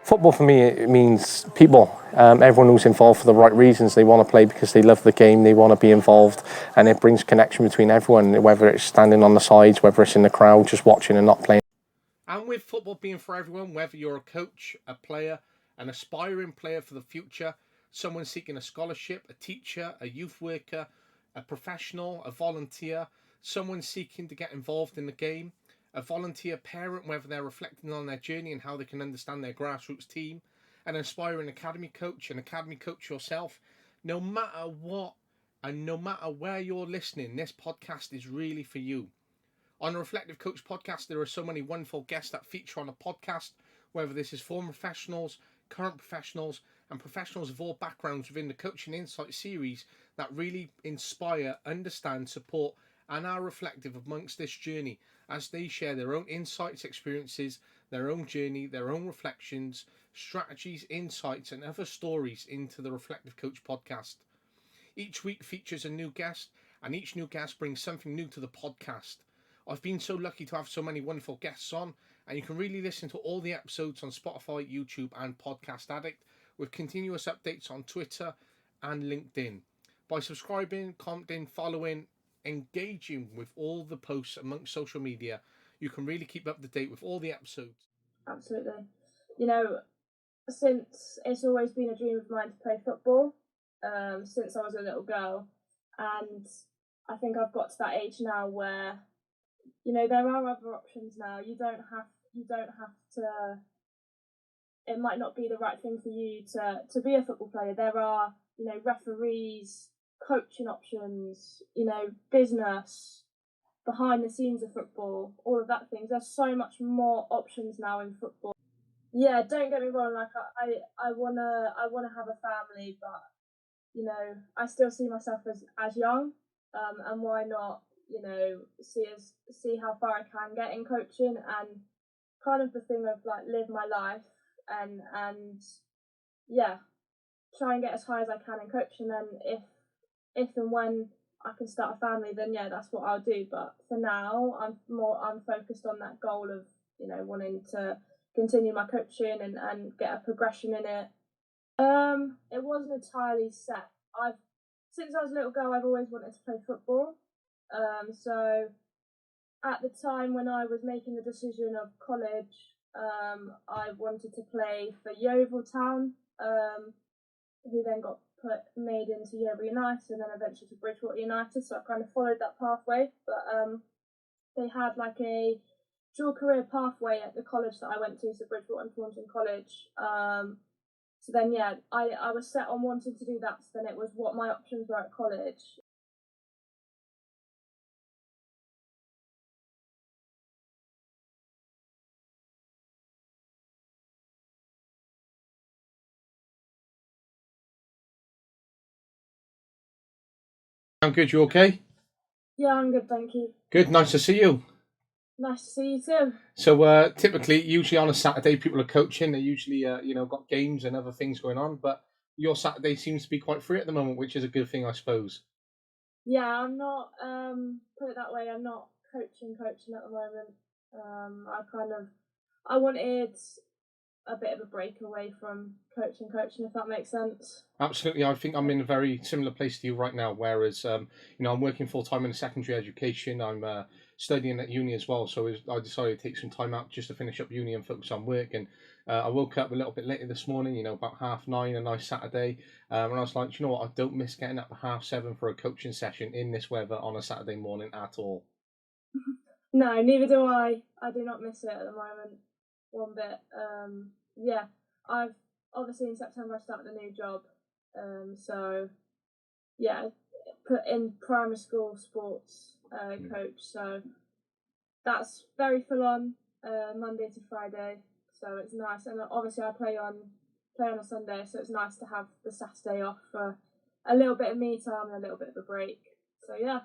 Football for me, it means people. Everyone who's involved for the right reasons. They want to play because they love the game, they want to be involved, and it brings connection between everyone, whether it's standing on the sides, whether it's in the crowd, just watching and not playing. And with football being for everyone, whether you're a coach, a player, an aspiring player for the future, someone seeking a scholarship, a teacher, a youth worker, a professional, a volunteer, someone seeking to get involved in the game, a volunteer parent, whether they're reflecting on their journey and how they can understand their grassroots team, an aspiring academy coach, an academy coach yourself, no matter what and no matter where you're listening, this podcast is really for you. On the Reflective Coach podcast, there are so many wonderful guests that feature on the podcast, whether this is former professionals, current professionals, and professionals of all backgrounds within the Coaching Insight series that really inspire, understand, support, and are reflective amongst this journey as they share their own insights, experiences, their own journey, their own reflections, strategies, insights, and other stories into the Reflective Coach podcast. Each week features a new guest, and each new guest brings something new to the podcast. I've been so lucky to have so many wonderful guests on, and you can really listen to all the episodes on Spotify, YouTube, and Podcast Addict, with continuous updates on Twitter and LinkedIn. By subscribing, commenting, following, engaging with all the posts amongst social media, you can really keep up to date with all the episodes. Absolutely. Since it's always been a dream of mine to play football, since I was a little girl, and I think I've got to that age now where there are other options now. You don't have to. It might not be the right thing for you to be a football player. There are referees, coaching options, business, behind the scenes of football, all of that things. There's so much more options now in football. Yeah, don't get me wrong. Like I wanna have a family, but I still see myself as young. And why not see how far I can get in coaching, and kind of the thing of like live my life and yeah, try and get as high as I can in coaching. And if and when I can start a family, then yeah, that's what I'll do. But for now, I'm focused on that goal of wanting to continue my coaching and get a progression in it. It wasn't entirely set. Since I was a little girl, I've always wanted to play football. So at the time when I was making the decision of college, I wanted to play for Yeovil Town, who then got made into Yeovil United and then eventually to Bridgewater United. So I kind of followed that pathway, but they had like a dual career pathway at the college that I went to, so Bridgewater and Taunton College. So then, yeah, I was set on wanting to do that. So then it was what my options were at college. I'm good, you okay? Yeah, I'm good, thank you. Good, nice to see you. Nice to see you too. So typically, usually on a Saturday, people are coaching. They usually, got games and other things going on. But your Saturday seems to be quite free at the moment, which is a good thing, I suppose. Yeah, I'm not. Put it that way, I'm not coaching at the moment. I wanted a bit of a break away from coaching, if that makes sense. Absolutely, I think I'm in a very similar place to you right now. Whereas, I'm working full time in secondary education. I'm studying at uni as well, so I decided to take some time out just to finish up uni and focus on work. And I woke up a little bit later this morning, about 9:30, a nice Saturday, and I was like, you know what, I don't miss getting up at 7:30 for a coaching session in this weather on a Saturday morning at all. No, neither do I. I do not miss it at the moment one bit. Yeah, I've obviously in September I started a new job. So yeah, put in primary school sports coach. So that's very full on, Monday to Friday. So it's nice, and obviously I play on a Sunday, so it's nice to have the Saturday off for a little bit of me time and a little bit of a break. So yeah.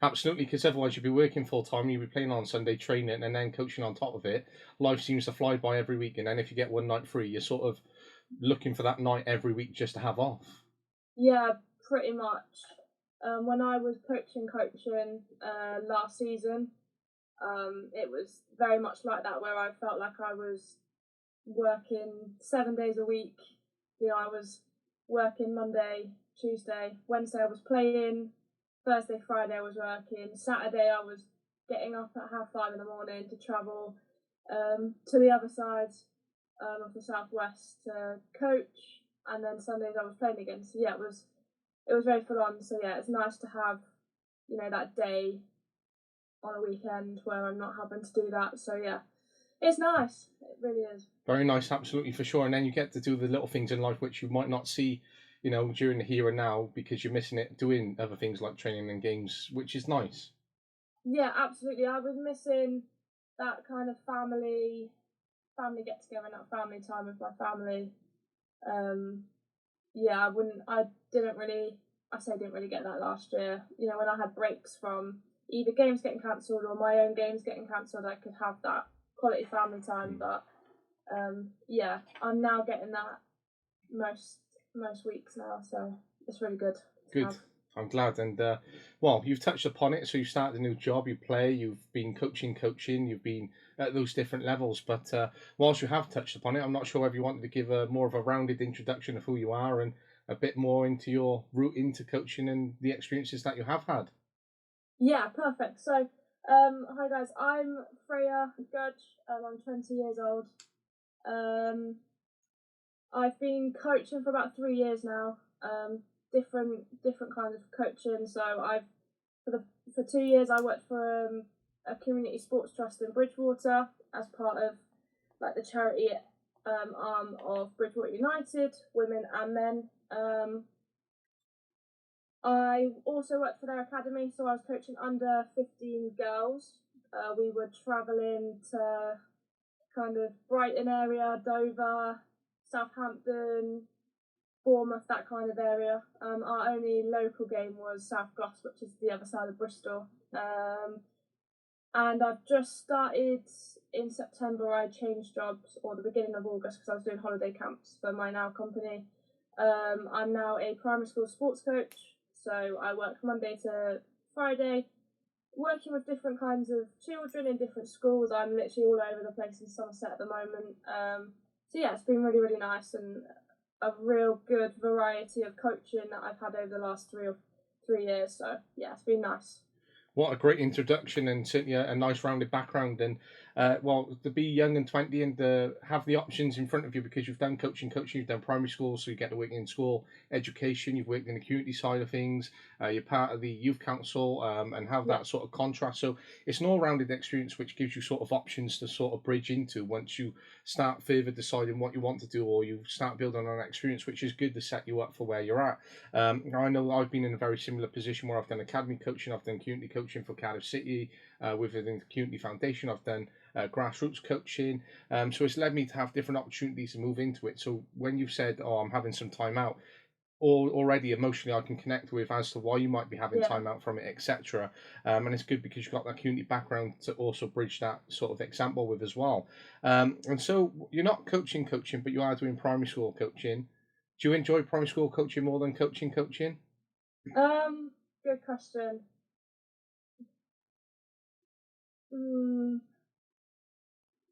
Absolutely, because otherwise you'd be working full time, you'd be playing on Sunday, training, and then coaching on top of it. Life seems to fly by every week, and then if you get one night free, you're sort of looking for that night every week just to have off. Yeah, pretty much. When I was coaching last season, it was very much like that, where I felt like I was working 7 days a week. You know, I was working Monday, Tuesday, Wednesday I was playing, Thursday, Friday I was working, Saturday I was getting up at 5:30 in the morning to travel to the other side of the southwest to coach, and then Sundays I was playing again. So yeah, it was very full on. So yeah, it's nice to have, you know, that day on a weekend where I'm not having to do that. So yeah, it's nice. It really is. Very nice, absolutely, for sure. And then you get to do the little things in life which you might not see, you know, during the here and now because you're missing it doing other things like training and games, which is nice. Yeah, absolutely. I was missing that kind of family get together and that family time with my family. Yeah, I didn't really get that last year. You know, when I had breaks from either games getting cancelled or my own games getting cancelled, I could have that quality family time. But yeah, I'm now getting that most weeks now, so it's really good. Good. I'm glad. And well, you've touched upon it. So you started a new job, you play, you've been coaching, you've been at those different levels. But whilst you have touched upon it, I'm not sure whether you wanted to give a more of a rounded introduction of who you are and a bit more into your route into coaching and the experiences that you have had. Yeah, perfect. So, hi guys, I'm Freya Gudge. I'm 20 years old. I've been coaching for about 3 years now. Different kinds of coaching. So for 2 years I worked for a community sports trust in Bridgewater as part of like the charity arm of Bridgewater United, women and men. I also worked for their academy, so I was coaching under 15 girls. We were travelling to kind of Brighton area, Dover, Southampton, Bournemouth, that kind of area. Our only local game was South Gloss, which is the other side of Bristol. And I've just started in September. I changed jobs, or the beginning of August, because I was doing holiday camps for my now company. I'm now a primary school sports coach, so I work Monday to Friday, working with different kinds of children in different schools. I'm literally all over the place in Somerset at the moment. So yeah, it's been really, really nice and a real good variety of coaching that I've had over the last 3 years. So yeah, it's been nice. What a great introduction and certainly a nice rounded background. And well, to be young and 20 and have the options in front of you because you've done coaching, you've done primary school, so you get to work in school education, you've worked in the community side of things, you're part of the youth council and have that sort of contrast. So it's an all-rounded experience which gives you sort of options to sort of bridge into once you start further deciding what you want to do or you start building on an experience, which is good to set you up for where you're at. I know I've been in a very similar position where I've done academy coaching, I've done community coaching for Cardiff City within the community foundation, I've done grassroots coaching, so it's led me to have different opportunities to move into it. So when you've said, oh, I'm having some time out, already emotionally I can connect with as to why you might be having time out from it, etc. And it's good because you've got that community background to also bridge that sort of example with as well. And so you're not coaching, but you are doing primary school coaching. Do you enjoy primary school coaching more than coaching? Good question.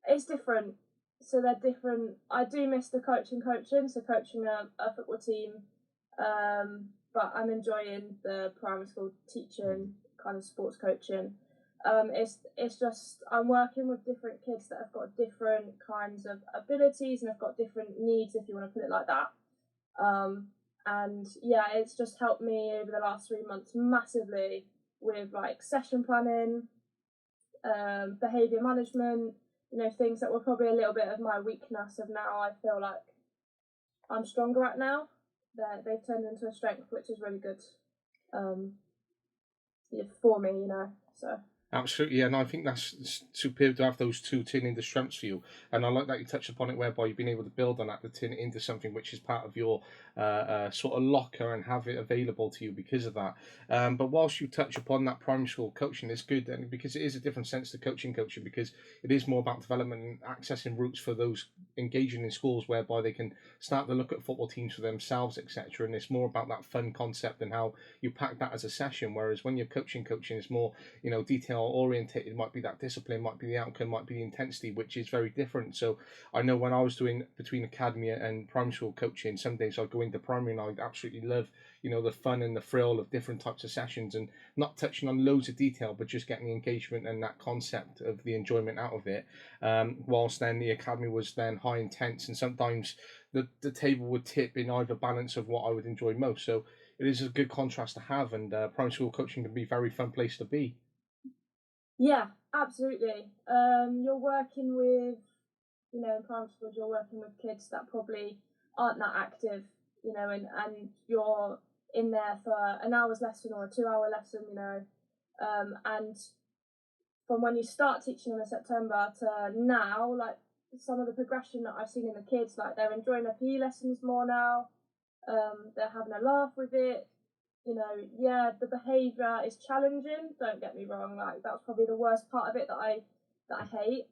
It's different. So they're different. I do miss the coaching, so coaching a football team. But I'm enjoying the primary school teaching, kind of sports coaching. It's just I'm working with different kids that have got different kinds of abilities and have got different needs, if you want to put it like that. And yeah, it's just helped me over the last 3 months massively with like session planning, behaviour management, you know, things that were probably a little bit of my weakness of now I feel like I'm stronger at now. They've turned into a strength, which is really good for me, you know. So Absolutely, and I think that's superb to have those two turn into strengths for you. And I like that you touched upon it, whereby you've been able to build on that to turn it into something which is part of your sort of locker and have it available to you because of that. But whilst you touch upon that primary school coaching, it's good and because it is a different sense to coaching because it is more about development and accessing routes for those engaging in schools whereby they can start to look at football teams for themselves, etc. And it's more about that fun concept and how you pack that as a session. Whereas when you're coaching, it's more, detail orientated. It might be that discipline, might be the outcome, might be the intensity, which is very different. So I know when I was doing between academy and primary school coaching, some days I'd go into primary and I'd absolutely love, the fun and the thrill of different types of sessions, and not touching on loads of detail, but just getting the engagement and that concept of the enjoyment out of it. Whilst then the academy was then high intense, and sometimes the table would tip in either balance of what I would enjoy most. So it is a good contrast to have, and primary school coaching can be a very fun place to be. Yeah, absolutely. You're working with, in primary school, you're working with kids that probably aren't that active, and you're in there for an hour's lesson or a 2-hour lesson, and from when you start teaching them in September to now, like some of the progression that I've seen in the kids, like they're enjoying their PE lessons more now, they're having a laugh with it. The behaviour is challenging, don't get me wrong, like that's probably the worst part of it that I hate.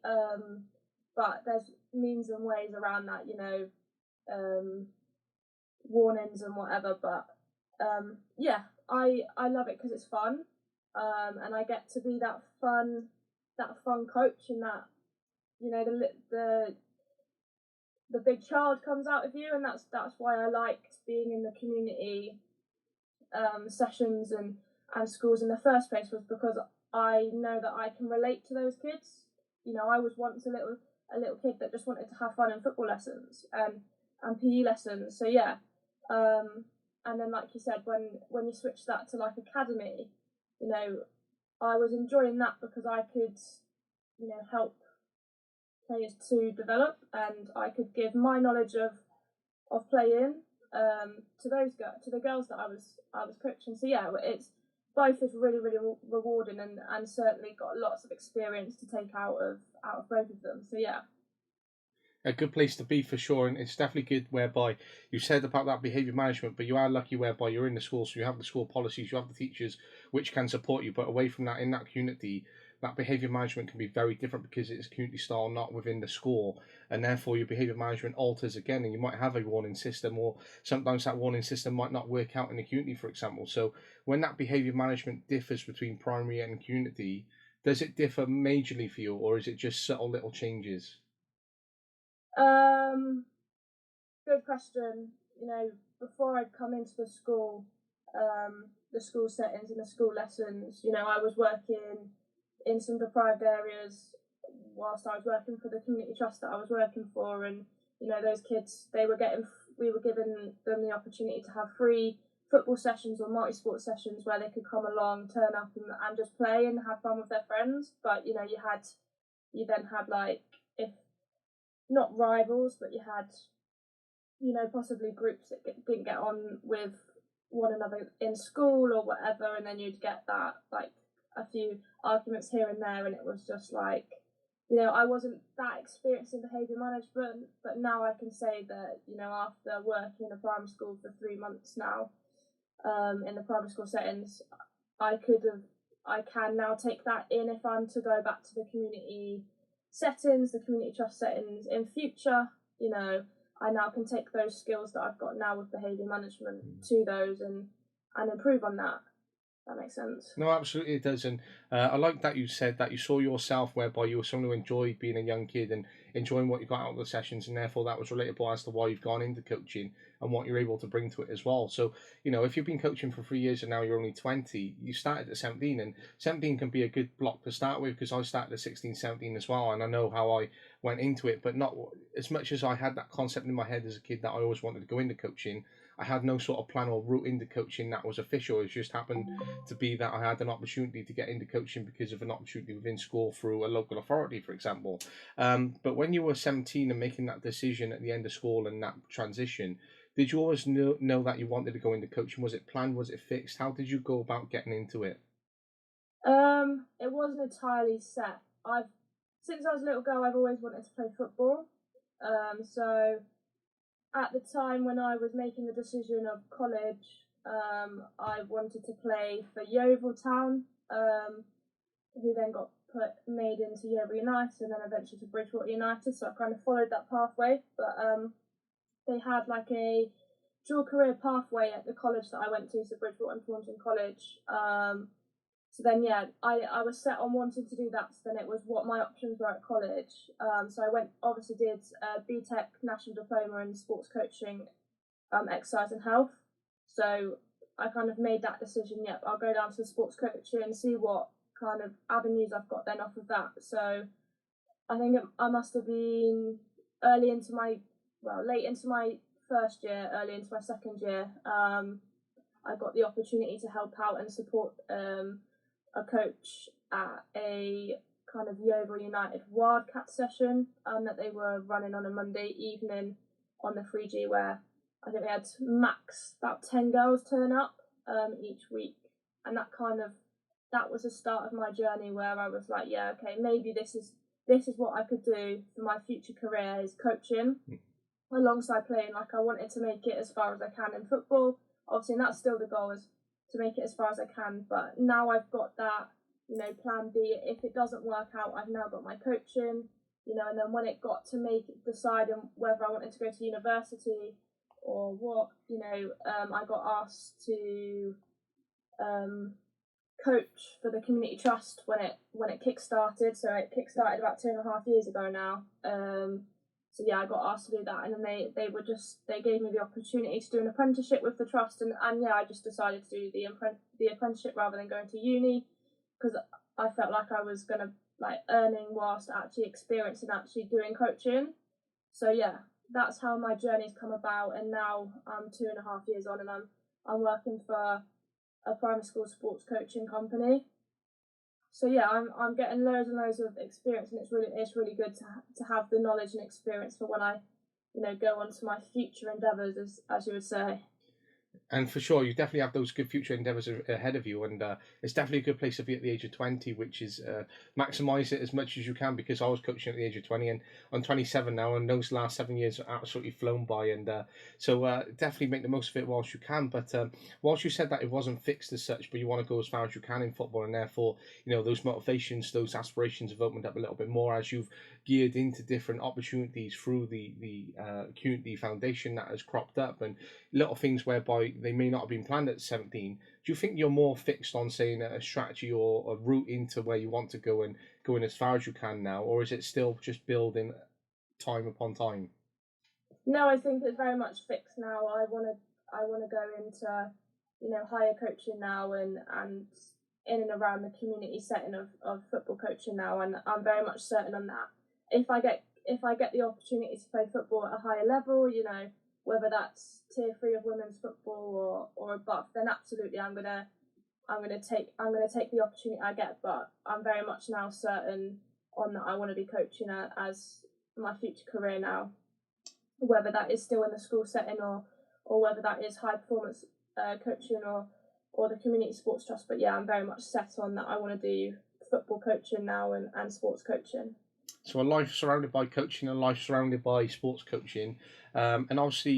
But there's means and ways around that, warnings and whatever. But I love it because it's fun, and I get to be that fun coach, and that the big child comes out of you, and that's why I liked being in the community sessions and schools in the first place, was because I know that I can relate to those kids. I was once a little kid that just wanted to have fun in football lessons and PE lessons. So yeah, and then like you said, when you switch that to like academy, I was enjoying that because I could, help players to develop, and I could give my knowledge of playing to the girls that I was coaching. So yeah, it's both is really, really rewarding, and certainly got lots of experience to take out of both of them. So yeah. A good place to be for sure, and it's definitely good whereby you said about that behaviour management, but you are lucky whereby you're in the school, so you have the school policies, you have the teachers which can support you, but away from that, in that community, that behaviour management can be very different because it's community style, not within the school, and therefore your behaviour management alters again, and you might have a warning system, or sometimes that warning system might not work out in the community, for example. So when that behaviour management differs between primary and community, does it differ majorly for you, or is it just subtle little changes? Good question. Before I'd come into the school settings and the school lessons, I was working in some deprived areas whilst I was working for the community trust that I was working for, and those kids, we were giving them the opportunity to have free football sessions or multi-sport sessions where they could come along, turn up and just play and have fun with their friends. But you then had, like, if not rivals, but you had possibly groups that didn't get on with one another in school or whatever, and then you'd get that, like, a few arguments here and there, and it was just like, I wasn't that experienced in behaviour management, but now I can say that, after working in a primary school for 3 months now, in the primary school settings, I can now take that in if I'm to go back to the community settings, the community trust settings in future. I now can take those skills that I've got now with behaviour management to those and improve on that. That makes sense. No, absolutely it does, and I like that you said that you saw yourself whereby you were someone who enjoyed being a young kid and enjoying what you got out of the sessions, and therefore that was relatable as to why you've gone into coaching and what you're able to bring to it as well. So, if you've been coaching for 3 years and now you're only 20, you started at 17, and 17 can be a good block to start with, because I started at 16, 17 as well, and I know how I went into it, but not as much as I had that concept in my head as a kid that I always wanted to go into coaching. I had no sort of plan or route into coaching that was official. It just happened to be that I had an opportunity to get into coaching because of an opportunity within school through a local authority, for example. But when you were 17 and making that decision at the end of school and that transition, did you always know that you wanted to go into coaching? Was it planned? Was it fixed? How did you go about getting into it? It wasn't entirely set. Since I was a little girl, I've always wanted to play football. So at the time when I was making the decision of college, I wanted to play for Yeovil Town, who then got made into Yeovil United and then eventually to Bridgewater United. So I kind of followed that pathway. But they had like a dual career pathway at the college that I went to, so Bridgewater and Taunton College. So then, yeah, I was set on wanting to do that. So then it was what my options were at college. So I obviously did BTEC National Diploma in Sports Coaching, Exercise and Health. So I kind of made that decision, yep, I'll go down to the sports coaching and see what kind of avenues I've got then off of that. So I think I must have been late into my first year, early into my second year. I got the opportunity to help out and support a coach at a kind of Yeovil United Wildcat session that they were running on a Monday evening on the 3G, where I think we had max about 10 girls turn up each week. And that was the start of my journey where I was like, yeah, okay, maybe this is what I could do for my future career, is coaching alongside playing. Like, I wanted to make it as far as I can in football, obviously, and that's still the goal, is to make it as far as I can. But now I've got that, plan B. If it doesn't work out, I've now got my coaching, and then when it got to deciding whether I wanted to go to university or what, I got asked to coach for the community trust when it kick-started. So it kick-started about 2.5 years ago now. So yeah, I got asked to do that, and then they gave me the opportunity to do an apprenticeship with the trust, and yeah, I just decided to do the apprenticeship rather than going to uni, because I felt like I was gonna earning whilst actually experiencing, actually doing coaching. So yeah, that's how my journey's come about, and now I'm 2.5 years on, and I'm working for a primary school sports coaching company. So yeah, I'm getting loads and loads of experience, and it's really good to have the knowledge and experience for when I, go on to my future endeavours, as you would say. And for sure, you definitely have those good future endeavours ahead of you, and it's definitely a good place to be at the age of 20, which is maximise it as much as you can, because I was coaching at the age of 20, and I'm 27 now, and those last 7 years are absolutely flown by, and so definitely make the most of it whilst you can. But whilst you said that it wasn't fixed as such, but you want to go as far as you can in football, and therefore, those motivations, those aspirations have opened up a little bit more as you've geared into different opportunities through the community foundation that has cropped up, and little things whereby they may not have been planned at 17. Do you think you're more fixed on saying a strategy or a route into where you want to go and going as far as you can now, or is it still just building time upon time? No, I think it's very much fixed now. I want to go into higher coaching now, and in and around the community setting of football coaching now, and I'm very much certain on that. If I get the opportunity to play football at a higher level, whether that's tier 3 of women's football or above, then absolutely I'm gonna take the opportunity I get. But I'm very much now certain on that I want to be coaching as my future career now, whether that is still in the school setting or whether that is high performance coaching or the community sports trust. But yeah, I'm very much set on that I want to do football coaching now and sports coaching. So a life surrounded by coaching, a life surrounded by sports coaching, and obviously,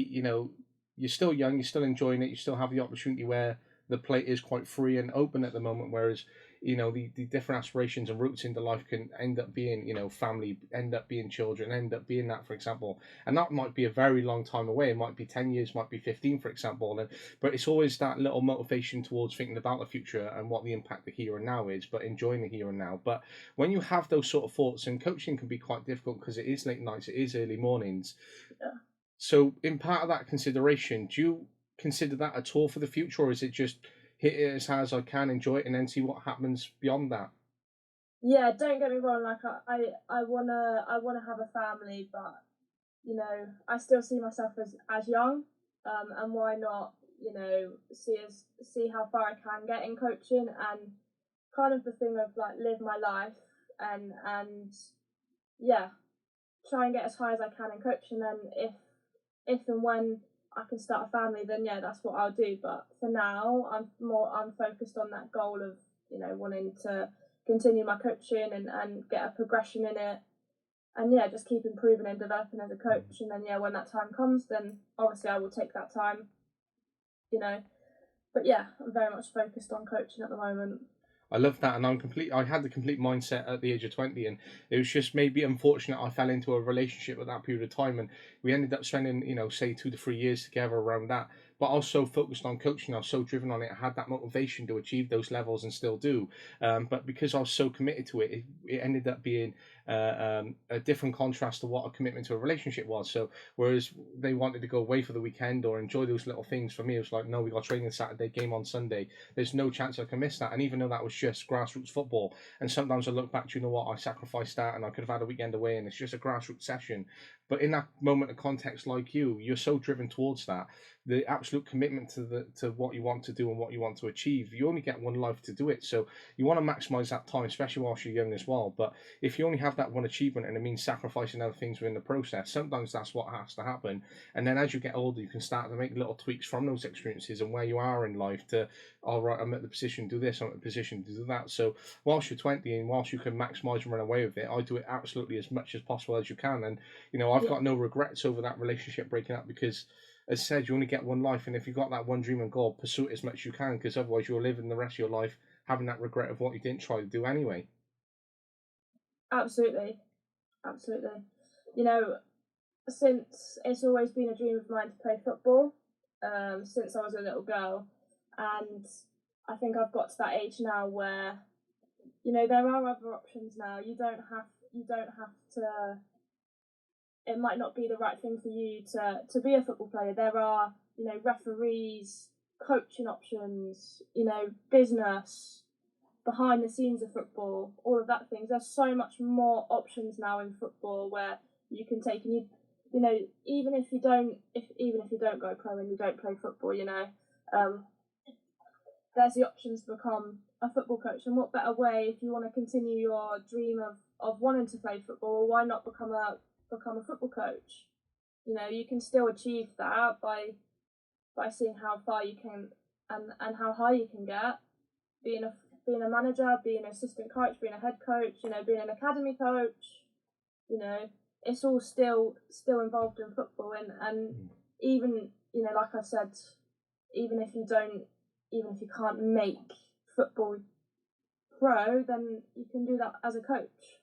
you're still young, you're still enjoying it, you still have the opportunity where the plate is quite free and open at the moment, whereas, the different aspirations and routes into life can end up being, family, end up being children, end up being that, for example. And that might be a very long time away. It might be 10 years, might be 15, for example. But it's always that little motivation towards thinking about the future and what the impact the here and now is, but enjoying the here and now. But when you have those sort of thoughts, and coaching can be quite difficult because it is late nights, it is early mornings. Yeah. So in part of that consideration, do you consider that at all for the future, or is it just hit it as hard as I can, enjoy it, and then see what happens beyond that? Yeah, don't get me wrong. Like I wanna have a family, but I still see myself as young. And why not? See how far I can get in coaching, and kind of the thing of live my life and yeah, try and get as high as I can in coaching. Then if and when I can start a family, then yeah, that's what I'll do. But for now, I'm focused on that goal of wanting to continue my coaching and get a progression in it, and yeah, just keep improving and developing as a coach. And then yeah, when that time comes, then obviously I will take that time, But yeah, I'm very much focused on coaching at the moment. I love that, and I had the complete mindset at the age of 20, and it was just maybe unfortunate I fell into a relationship at that period of time, and we ended up spending, say 2 to 3 years together around that. But I was so focused on coaching, I was so driven on it, I had that motivation to achieve those levels and still do. But because I was so committed to it, it ended up being a different contrast to what a commitment to a relationship was. So whereas they wanted to go away for the weekend or enjoy those little things, for me it was like, no, we got training Saturday, game on Sunday. There's no chance I can miss that. And even though that was just grassroots football, and sometimes I look back, you know what, I sacrificed that and I could have had a weekend away and it's just a grassroots session. But in that moment of context, like you're so driven towards that, the absolute commitment to what you want to do and what you want to achieve. You only get one life to do it, so you want to maximize that time, especially whilst you're young as well. But if you only have that one achievement and it means sacrificing other things within the process, sometimes that's what has to happen. And then as you get older, you can start to make little tweaks from those experiences and where you are in life to, all right, I'm at the position to do this, I'm at the position to do that. So whilst you're 20 and whilst you can maximize and run away with it, I do it absolutely as much as possible as you can. And I've got no regrets over that relationship breaking up, because as I said, you only get one life, and if you've got that one dream and goal, pursue it as much as you can, because otherwise you're living the rest of your life having that regret of what you didn't try to do anyway. Absolutely. Since it's always been a dream of mine to play football, since I was a little girl, and I think I've got to that age now where, there are other options now. You don't have to. It might not be the right thing for you to be a football player. There are, referees, coaching options, business, behind the scenes of football, all of that things. There's so much more options now in football where you can take, and even if you don't go pro and you don't play football, there's the options to become a football coach. And what better way, if you want to continue your dream of wanting to play football, why not become a football coach? You can still achieve that by seeing how far you can and how high you can get, being a manager, being an assistant coach, being a head coach, being an academy coach. It's all still involved in football, and even like I said, even if you can't make football pro, then you can do that as a coach.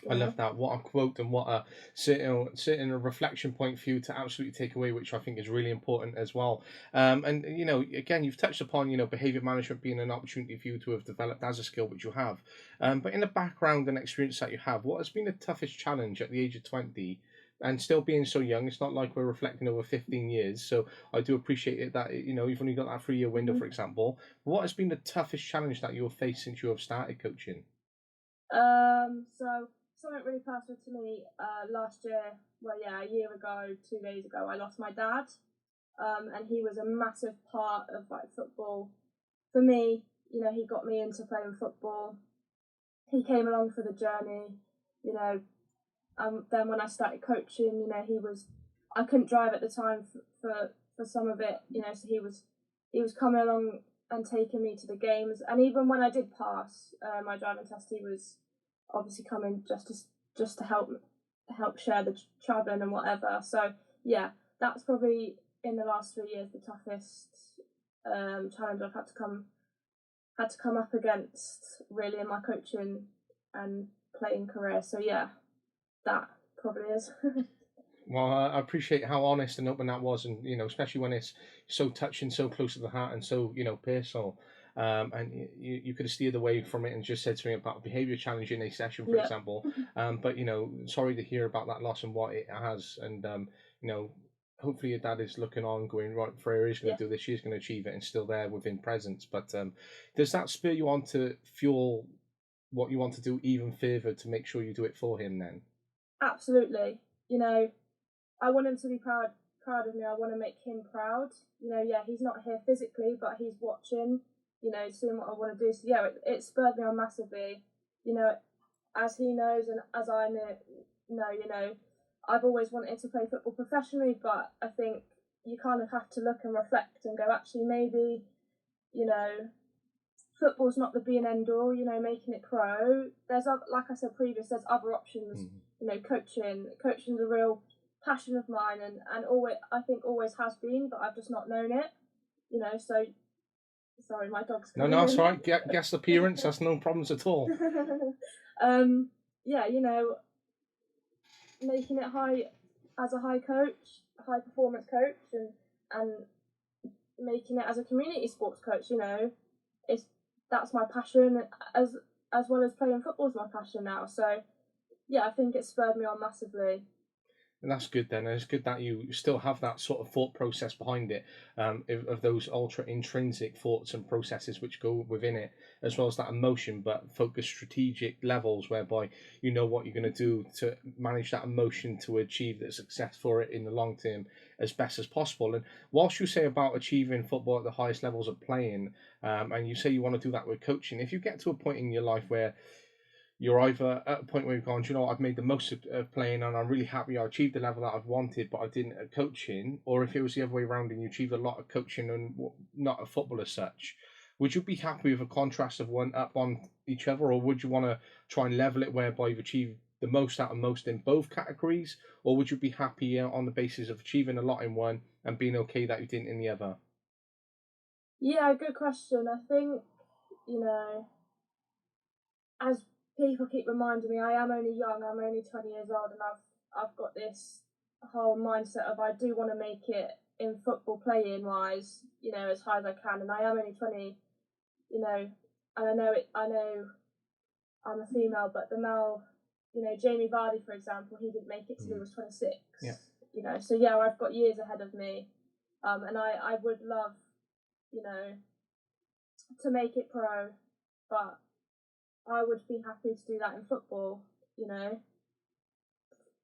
I love that. What a quote, and what a certain a reflection point for you to absolutely take away, which I think is really important as well. And again, you've touched upon behavior management being an opportunity for you to have developed as a skill, which you have. But in the background and experience that you have, what has been the toughest challenge at the age of 20? And still being so young, it's not like we're reflecting over 15 years. So I do appreciate it that you've only got that 3-year window, for example. What has been the toughest challenge that you've faced since you have started coaching? So something really personal to me. Last year, a year ago, 2 days ago, I lost my dad. And he was a massive part of football for me. He got me into playing football. He came along for the journey. Then when I started coaching, I couldn't drive at the time for some of it. So he was coming along and taking me to the games. And even when I did pass my driving test, he was obviously coming just to help share the travelling and whatever. So yeah, that's probably in the last 3 years the toughest challenge I've had to come up against, really, in my coaching and playing career. So yeah, that probably is. Well, I appreciate how honest and open that was, and especially when it's so touching, so close to the heart, and so personal. And you could have steered away from it and just said something about a behaviour challenge in a session, for example. But sorry to hear about that loss and what it has. And hopefully your dad is looking on, going, right, Freya is going to do this, she's going to achieve it, and still there within presence. But does that spur you on to fuel what you want to do even further to make sure you do it for him then? Absolutely. I want him to be proud of me. I want to make him proud. He's not here physically, but he's watching, seeing what I want to do. So yeah, it spurred me on massively. As he knows and as I know, I've always wanted to play football professionally, but I think you kind of have to look and reflect and go, actually, maybe, football's not the be and end all, making it pro. There's, like I said previous, there's other options. Coaching's a real passion of mine, and always, I think, always has been, but I've just not known it. Sorry, my dog's No, coming no, in. it's all right. Guest appearance, that's no problems at all. Yeah, you know, making it high as a high coach, a high performance coach, and making it as a community sports coach. You know, that's my passion as well as playing football is my passion now. So yeah, I think it spurred me on massively. And that's good then. And it's good that you still have that sort of thought process behind it, of those ultra intrinsic thoughts and processes which go within it, as well as that emotion, but focus strategic levels whereby you know what you're going to do to manage that emotion to achieve the success for it in the long term as best as possible. And whilst you say about achieving football at the highest levels of playing, and you say you want to do that with coaching, if you get to a point in your life where you're either at a point where you've gone, you know, I've made the most of playing and I'm really happy I achieved the level that I've wanted, but I didn't at coaching, or if it was the other way around and you achieved a lot of coaching and not a football as such, would you be happy with a contrast of one up on each other, or would you want to try and level it whereby you've achieved the most out of most in both categories, or would you be happy on the basis of achieving a lot in one and being okay that you didn't in the other? Yeah, good question. I think, you know, as people keep reminding me, I am only young. I'm only 20 years old, and I've got this whole mindset of I do want to make it in football playing wise, you know, as high as I can. And I am only 20, you know, and I know I'm a female, but the male, you know, Jamie Vardy, for example, he didn't make it till he was 26. Yeah. You know, so yeah, I've got years ahead of me, and I would love, you know, to make it pro, but I would be happy to do that in football. You know,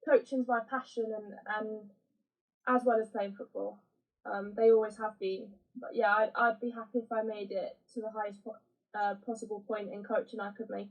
coaching's my passion, and as well as playing football, they always have been. But yeah, I'd be happy if I made it to the highest possible point in coaching I could make.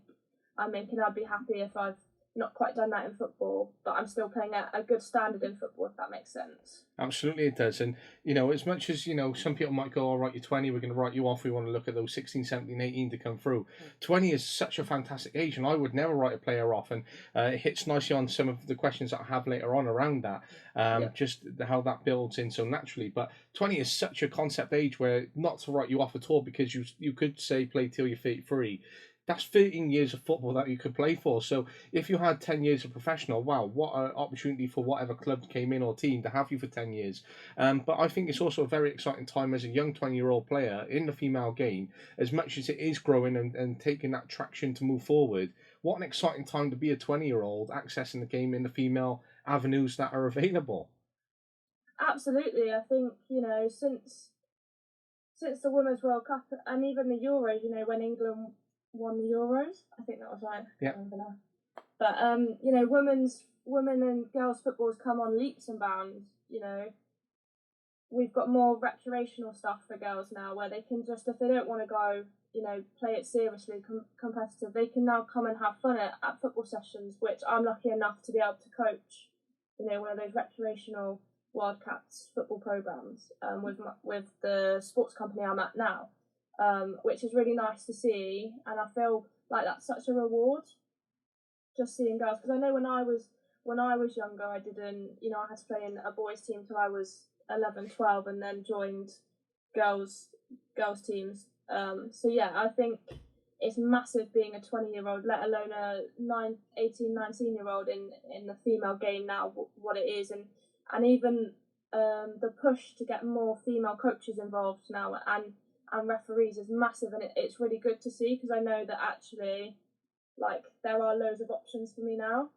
I'd be happy if I've not quite done that in football, but I'm still playing at a good standard in football, if that makes sense. Absolutely, it does. And, you know, as much as, you know, some people might go, all right, you're 20, we're going to write you off. We want to look at those 16, 17, 18 to come through. 20 is such a fantastic age, and I would never write a player off. And it hits nicely on some of the questions that I have later on around that, just how that builds in so naturally. But 20 is such a concept age where not to write you off at all, because you could say play till you're 33. That's 13 years of football that you could play for. So if you had 10 years of professional, wow, what an opportunity for whatever club came in or team to have you for 10 years. But I think it's also a very exciting time as a young 20-year-old player in the female game, as much as it is growing and taking that traction to move forward. What an exciting time to be a 20-year-old accessing the game in the female avenues that are available. Absolutely, I think, you know, since the Women's World Cup and even the Euros, you know, when England won the Euros, I think that was right. Yeah. I don't remember now. But you know, women and girls football has come on leaps and bounds. You know, we've got more recreational stuff for girls now, where they can just, if they don't want to go, you know, play it seriously, competitive, they can now come and have fun at football sessions, which I'm lucky enough to be able to coach. You know, one of those recreational Wildcats football programs with the sports company I'm at now, which is really nice to see, and I feel like that's such a reward, just seeing girls, because I know when I was younger, I didn't, you know, I had to play in a boys team till I was 11, 12, and then joined girls teams. So yeah, I think it's massive being a 20-year-old, let alone a 18, 19-year-old in the female game now, what it is, and even the push to get more female coaches involved now and referees is massive, and it's really good to see, because I know that actually, like, there are loads of options for me now.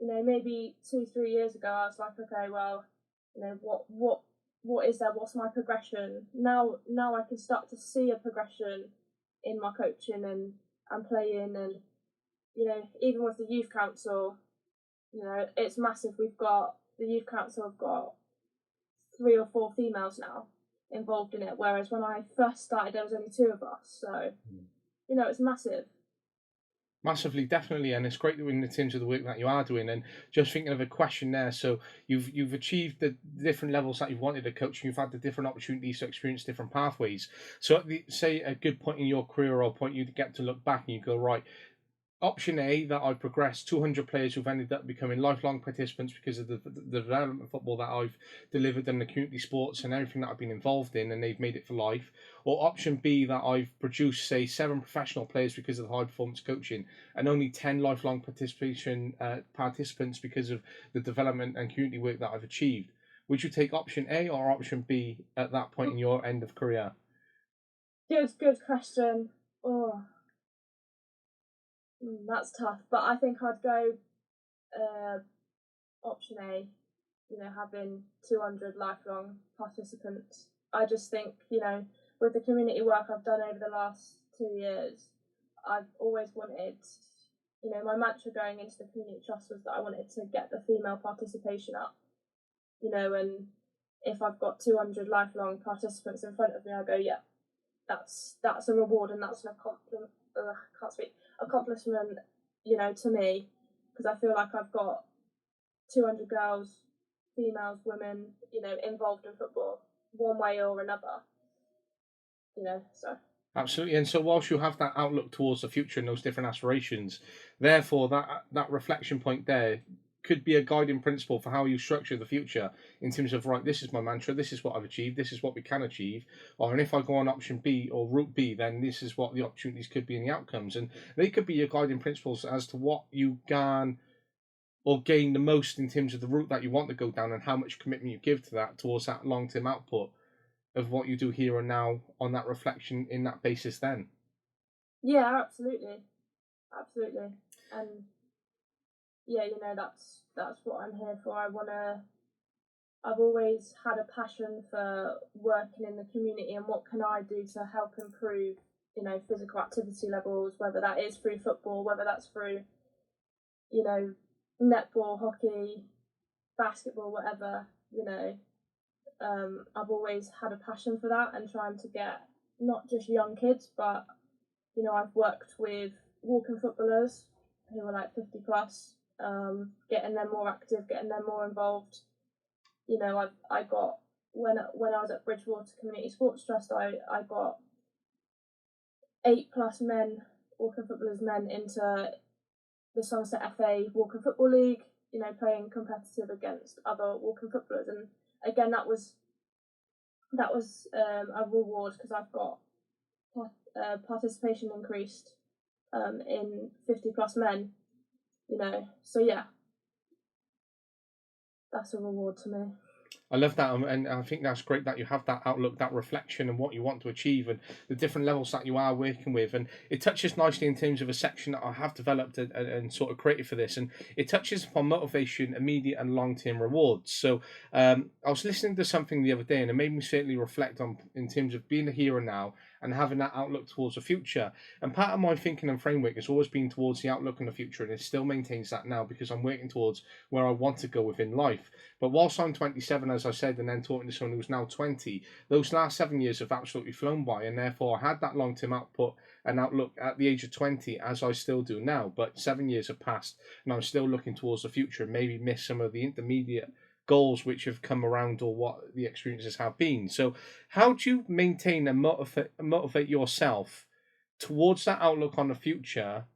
You know, maybe 2-3 years ago I was like, okay, well, you know, what is there? What's my progression? Now I can start to see a progression in my coaching and playing, and you know, even with the youth council, you know, it's massive. The youth council have got 3 or 4 females now involved in it, whereas when I first started there was only 2 of us. So you know, it's massive. Massively, definitely, and it's great that in terms of the work that you are doing. And just thinking of a question there, so you've achieved the different levels that you've wanted to coach, and you've had the different opportunities to experience different pathways. So, say a good point in your career, or a point you get to look back and you go, right, Option A, that I've progressed 200 players who've ended up becoming lifelong participants because of the development football that I've delivered in the community sports and everything that I've been involved in, and they've made it for life. Or option B, that I've produced, say, 7 professional players because of the high performance coaching and only 10 lifelong participants because of the development and community work that I've achieved. Would you take option A or option B at that point in your end of career? Good question. Oh, that's tough. But I think I'd go option A. You know, having 200 lifelong participants. I just think, you know, with the community work I've done over the last 2 years, I've always wanted, you know, my mantra going into the community trust was that I wanted to get the female participation up. You know, and if I've got 200 lifelong participants in front of me, I go, yeah, that's a reward and that's an accomplishment, you know, to me, because I feel like I've got 200 girls, females, women, you know, involved in football one way or another, you know, so. Absolutely. And so whilst you have that outlook towards the future and those different aspirations, therefore that reflection point there could be a guiding principle for how you structure the future in terms of, right, this is my mantra, this is what I've achieved, this is what we can achieve, or and if I go on option B or route B, then this is what the opportunities could be and the outcomes. And they could be your guiding principles as to what you can or gain the most in terms of the route that you want to go down and how much commitment you give to that towards that long-term output of what you do here and now on that reflection in that basis then. Yeah, absolutely. And yeah, you know, that's what I'm here for. I've always had a passion for working in the community and what can I do to help improve, you know, physical activity levels, whether that is through football, whether that's through, you know, netball, hockey, basketball, whatever, you know. I've always had a passion for that and trying to get not just young kids, but, you know, I've worked with walking footballers who are like 50 plus, getting them more active, getting them more involved. You know, I got, when I was at Bridgewater Community Sports Trust, I got 8 plus men, walking footballers men, into the Somerset FA Walking Football League, you know, playing competitive against other walking footballers. And again, that was a reward because I've got participation increased in 50 plus men, you know, so yeah, that's a reward to me. I love that, and I think that's great that you have that outlook, that reflection, and what you want to achieve, and the different levels that you are working with. And it touches nicely in terms of a section that I have developed and sort of created for this, and it touches upon motivation, immediate and long-term rewards. So I was listening to something the other day, and it made me certainly reflect on in terms of being here and now and having that outlook towards the future. And part of my thinking and framework has always been towards the outlook in the future, and it still maintains that now because I'm working towards where I want to go within life. But whilst I'm 27, as I said, and then talking to someone who's now 20, those last 7 years have absolutely flown by, and therefore I had that long-term output and outlook at the age of 20, as I still do now. But 7 years have passed, and I'm still looking towards the future and maybe miss some of the intermediate goals which have come around or what the experiences have been. So how do you maintain and motivate yourself towards that outlook on the future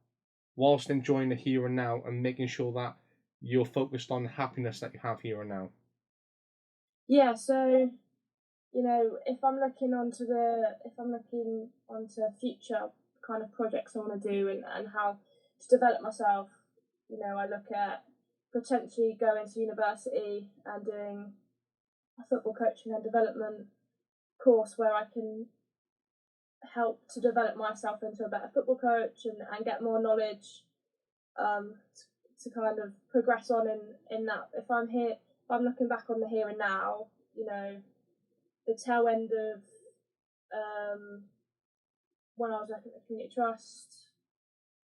whilst enjoying the here and now and making sure that you're focused on the happiness that you have here and now? Yeah, so, you know, if I'm looking onto future kind of projects I want to do and how to develop myself, you know, I look at potentially going to university and doing a football coaching and development course where I can help to develop myself into a better football coach and get more knowledge, to kind of progress on in that. If I'm looking back on the here and now, you know, the tail end of when I was working at the community trust,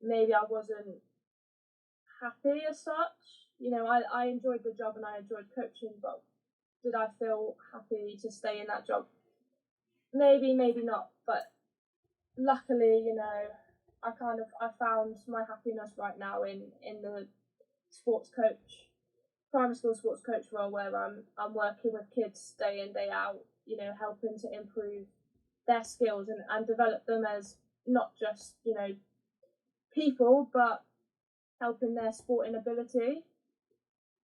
maybe I wasn't happy as such. You know, I enjoyed the job and I enjoyed coaching, but did I feel happy to stay in that job? Maybe not. But luckily, you know, I found my happiness right now in the sports coach, primary school sports coach role, where I'm working with kids day in, day out, you know, helping to improve their skills and develop them as not just, you know, people, but helping their sporting ability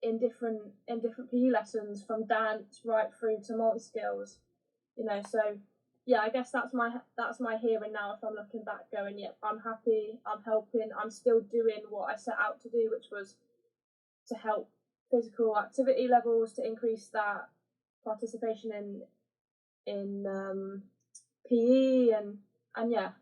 in different PE lessons, from dance right through to multi skills. So yeah, I guess that's my here and now. If I'm looking back, going, yep, I'm happy, I'm helping, I'm still doing what I set out to do, which was to help physical activity levels, to increase that participation in PE, and yeah.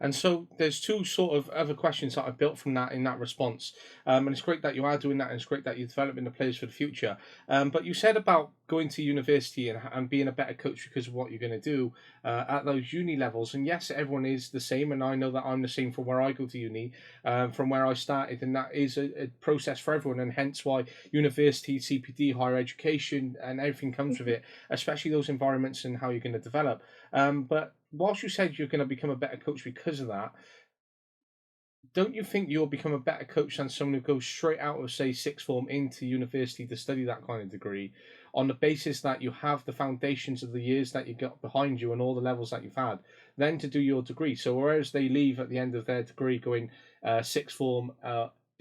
And so there's two sort of other questions that I built from that in that response. And it's great that you are doing that, and it's great that you're developing the players for the future. But you said about going to university and being a better coach because of what you're going to do at those uni levels. And yes, everyone is the same, and I know that I'm the same from where I go to uni, from where I started, and that is a process for everyone, and hence why university, CPD, higher education, and everything comes with it, especially those environments and how you're going to develop. But whilst you said you're going to become a better coach because of that, don't you think you'll become a better coach than someone who goes straight out of, say, sixth form into university to study that kind of degree, on the basis that you have the foundations of the years that you got behind you and all the levels that you've had, then to do your degree? So whereas they leave at the end of their degree going sixth form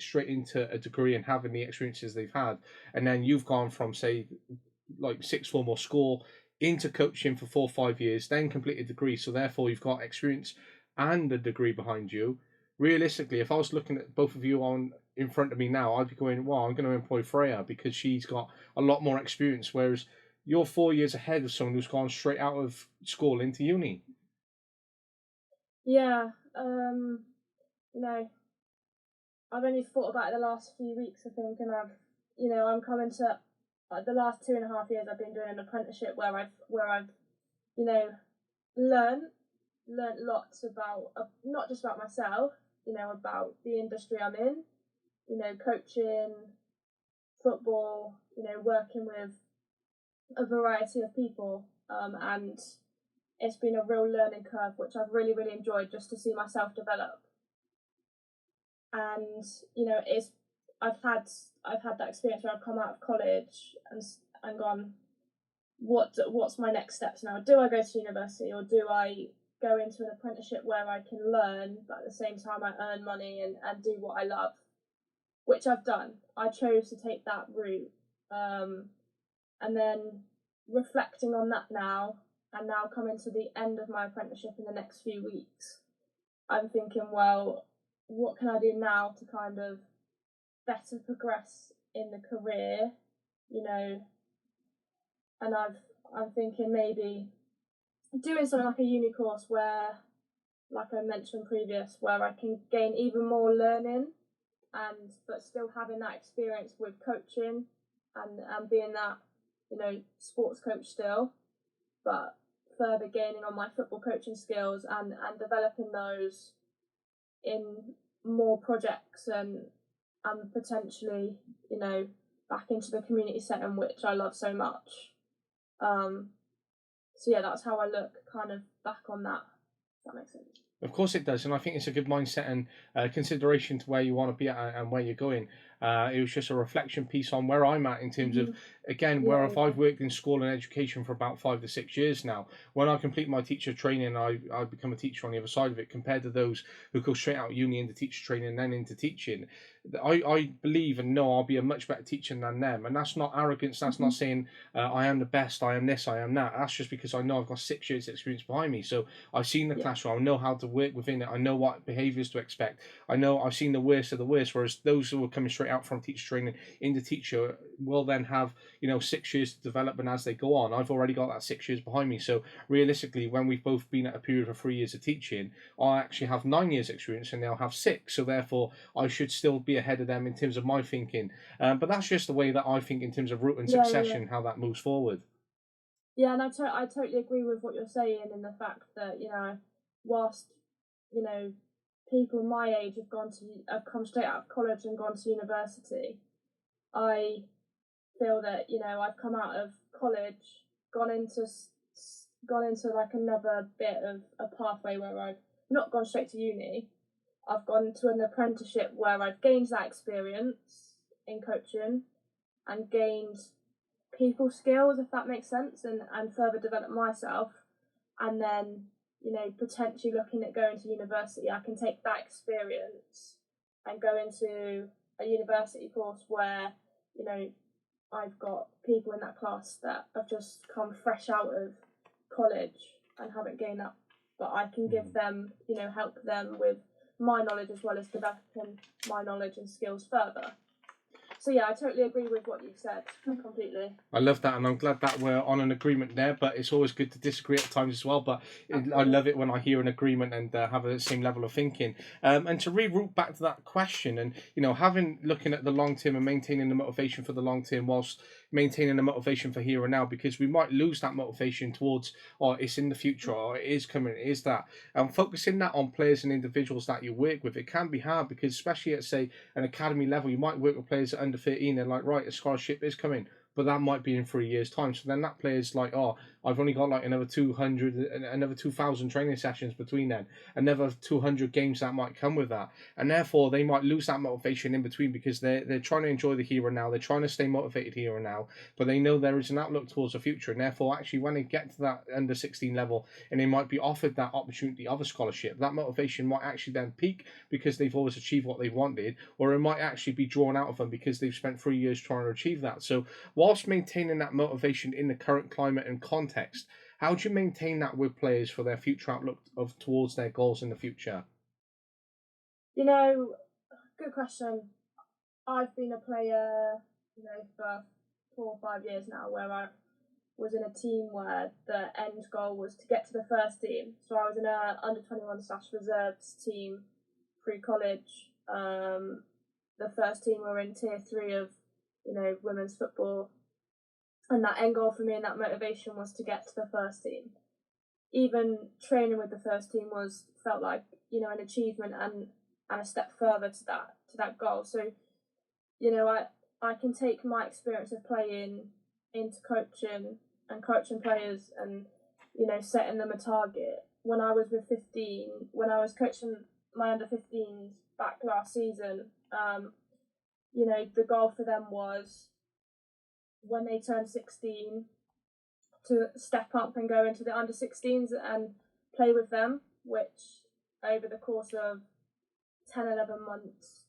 straight into a degree and having the experiences they've had, and then you've gone from, say, like sixth form or school into coaching for 4 or 5 years, then complete a degree. So therefore, you've got experience and a degree behind you. Realistically, if I was looking at both of you on in front of me now, I'd be going, "Well, I'm going to employ Freya because she's got a lot more experience." Whereas you're 4 years ahead of someone who's gone straight out of school into uni. Yeah, I've only thought about it the last few weeks, I think, and I'm coming to the last 2.5 years. I've been doing an apprenticeship where I've learned lots about not just about myself, about the industry I'm in, coaching, football, working with a variety of people, and it's been a real learning curve, which I've really, really enjoyed, just to see myself develop. And I've had that experience where I've come out of college and gone, what's my next steps now? Do I go to university, or do I go into an apprenticeship where I can learn, but at the same time I earn money and do what I love? Which I've done. I chose to take that route, and then reflecting on that now, and now coming to the end of my apprenticeship in the next few weeks, I'm thinking, well, what can I do now to kind of better progress in the career, and I'm thinking maybe doing something like a uni course where, like I mentioned previous, where I can gain even more learning, but still having that experience with coaching and being that, sports coach still, but further gaining on my football coaching skills and developing those in more projects and potentially, back into the community setting, which I love so much. So yeah, that's how I look kind of back on that. If that makes sense. Of course it does, and I think it's a good mindset and consideration to where you want to be at and where you're going. It was just a reflection piece on where I'm at in terms of, again, where if I've worked in school and education for about 5 to 6 years now, when I complete my teacher training, I become a teacher on the other side of it, compared to those who go straight out of uni into teacher training and then into teaching. I believe and know I'll be a much better teacher than them, and that's not arrogance. That's not saying I am the best, I am this, I am that. That's just because I know I've got 6 years experience behind me. So I've seen the classroom, I know how to work within it, I know what behaviours to expect, I know I've seen the worst of the worst. Whereas those who are coming straight out from teacher training into teacher will then have 6 years to develop, and as they go on, I've already got that 6 years behind me. So realistically, when we've both been at a period of 3 years of teaching, I actually have 9 years experience and they'll have 6. So therefore I should still be ahead of them in terms of my thinking. But that's just the way that I think in terms of route and succession, how that moves forward. Yeah, and I totally agree with what you're saying, in the fact that, whilst, people my age have come straight out of college and gone to university, I feel that, I've come out of college, gone into like another bit of a pathway where I've not gone straight to uni. I've gone to an apprenticeship where I've gained that experience in coaching and gained people skills, if that makes sense, and further developed myself, and then you know, potentially looking at going to university, I can take that experience and go into a university course where, you know, I've got people in that class that have just come fresh out of college and haven't gained that, but I can give them, you know, help them with my knowledge as well as developing my knowledge and skills further. So yeah, I totally agree with what you've said, completely. I love that, and I'm glad that we're on an agreement there, but it's always good to disagree at times as well. But I love it when I hear an agreement and have the same level of thinking. And to reroute back to that question, and, you know, looking at the long term and maintaining the motivation for the long term whilst maintaining the motivation for here and now, because we might lose that motivation towards, or it's in the future, or it is coming, it is that. And focusing that on players and individuals that you work with, it can be hard, because especially at, say, an academy level, you might work with players at under 13, they're like, right, a scholarship is coming, but that might be in 3 years' time. So then that player's like, oh, I've only got like another 2,000 training sessions between then, another 200 games that might come with that. And therefore, they might lose that motivation in between, because they're trying to enjoy the here and now. They're trying to stay motivated here and now, but they know there is an outlook towards the future. And therefore, actually, when they get to that under 16 level and they might be offered that opportunity of a scholarship, that motivation might actually then peak because they've always achieved what they wanted, or it might actually be drawn out of them because they've spent 3 years trying to achieve that. So whilst maintaining that motivation in the current climate and context, how do you maintain that with players for their future outlook towards their goals in the future? You know, good question. I've been a player, you know, for 4 or 5 years now, where I was in a team where the end goal was to get to the first team. So I was in a under 21/reserves team pre-college. The first team were in tier 3 of, you know, women's football. And that end goal for me and that motivation was to get to the first team. Even training with the first team felt like, you know, an achievement and a step further to that goal. So, you know, I can take my experience of playing into coaching and coaching players and, you know, setting them a target. When I was with 15, when I was coaching my under 15s back last season, you know, the goal for them was, when they turned 16, to step up and go into the under 16s and play with them, which over the course of 10, 11 months,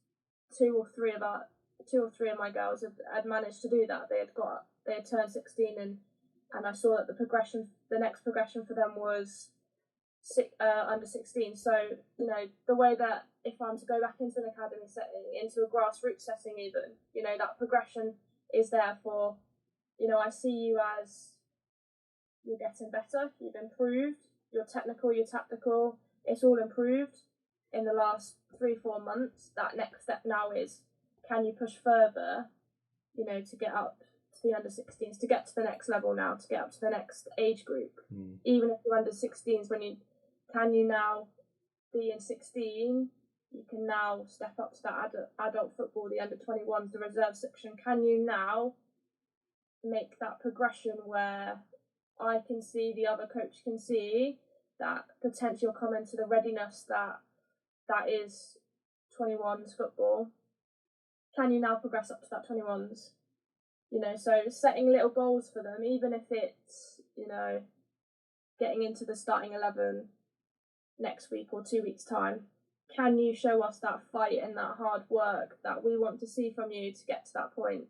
two or three of my girls had managed to do that. They had turned 16, and I saw that the next progression for them was under 16. So, you know, the way that if I'm to go back into an academy setting, into a grassroots setting even, you know, that progression is there for, you know, I see you as you're getting better, you've improved, you're technical, you're tactical, it's all improved in the last 3-4 months. That next step now is, can you push further, you know, to get up to the under 16s, to get to the next level now, to get up to the next age group. Even if you're under 16s, can you now be in 16, you can now step up to that adult football, the under 21s, the reserve section. Can you now make that progression where I can see, the other coach can see, that potential coming to the readiness that is 21s football? Can you now progress up to that 21s? You know, so setting little goals for them, even if it's, you know, getting into the starting 11 next week or 2 weeks' time. Can you show us that fight and that hard work that we want to see from you to get to that point?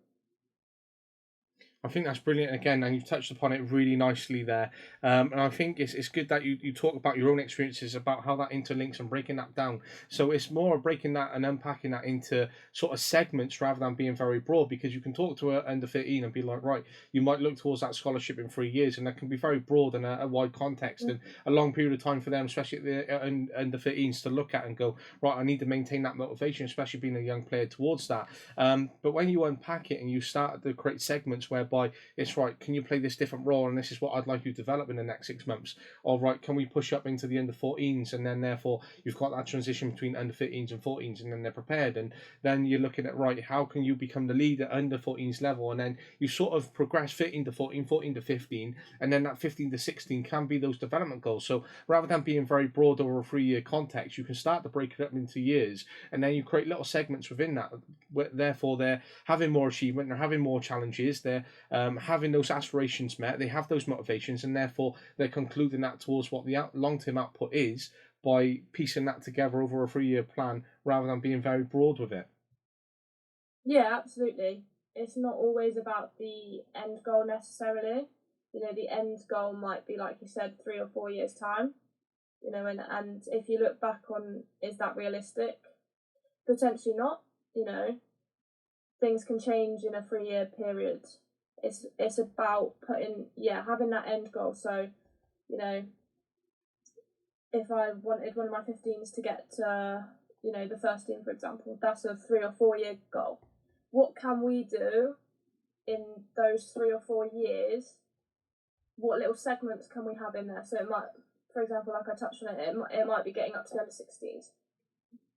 I think that's brilliant again, and you've touched upon it really nicely there. And I think it's good that you talk about your own experiences, about how that interlinks and breaking that down. So it's more breaking that and unpacking that into sort of segments rather than being very broad, because you can talk to an under 13 and be like, right, you might look towards that scholarship in 3 years, and that can be very broad and a wide context and a long period of time for them, especially at the under 13s, to look at and go, right, I need to maintain that motivation, especially being a young player towards that. But when you unpack it and you start to create segments whereby it's right, can you play this different role, and this is what I'd like you to develop in the next 6 months, or right, can we push up into the under 14s, and then therefore you've got that transition between under 15s and 14s, and then they're prepared, and then you're looking at, right, how can you become the lead at under 14s level, and then you sort of progress 15 to 14, 14 to 15, and then that 15 to 16 can be those development goals. So rather than being very broad over a 3-year context, you can start to break it up into years, and then you create little segments within that, where therefore they're having more achievement, they're having more challenges, they're having those aspirations met, they have those motivations, and therefore they're concluding that towards what the long-term output is by piecing that together over a 3-year plan rather than being very broad with it. Yeah, absolutely. It's not always about the end goal necessarily. The end goal might be, like you said, 3 or 4 years' time. And if you look back on, is that realistic? Potentially not. Things can change in a 3-year period. It's about having that end goal. So, if I wanted one of my 15s to get to, the first team, for example, that's a 3 or 4 year goal. What can we do in those 3 or 4 years? What little segments can we have in there? So it might, for example, like I touched on it might be getting up to the under 16s.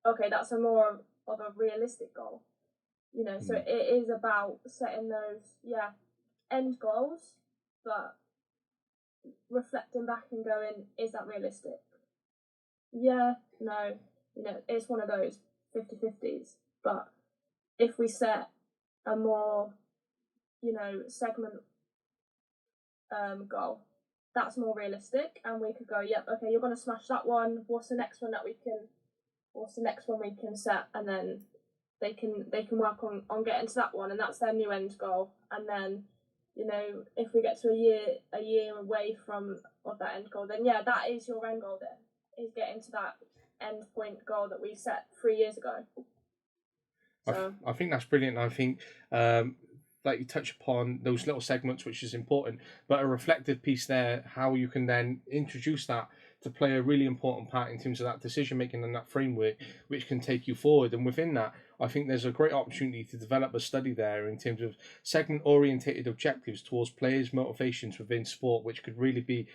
Okay, that's a more of a realistic goal. So it is about setting those, end goals, but reflecting back and going, is that realistic? Yeah, no, it's one of those 50-50s. But if we set a more, segment goal, that's more realistic, and we could go, yep, okay, you're going to smash that one. What's the next one we can set? And then they can work on getting to that one, and that's their new end goal. And then, if we get to a year away from that end goal, then that is your end goal then, is getting to that end point goal that we set 3 years ago. So I think that's brilliant. I think that you touch upon those little segments, which is important, but a reflective piece there, how you can then introduce that to play a really important part in terms of that decision making and that framework, which can take you forward. And within that, I think there's a great opportunity to develop a study there in terms of segment orientated objectives towards players' motivations within sport, which could really be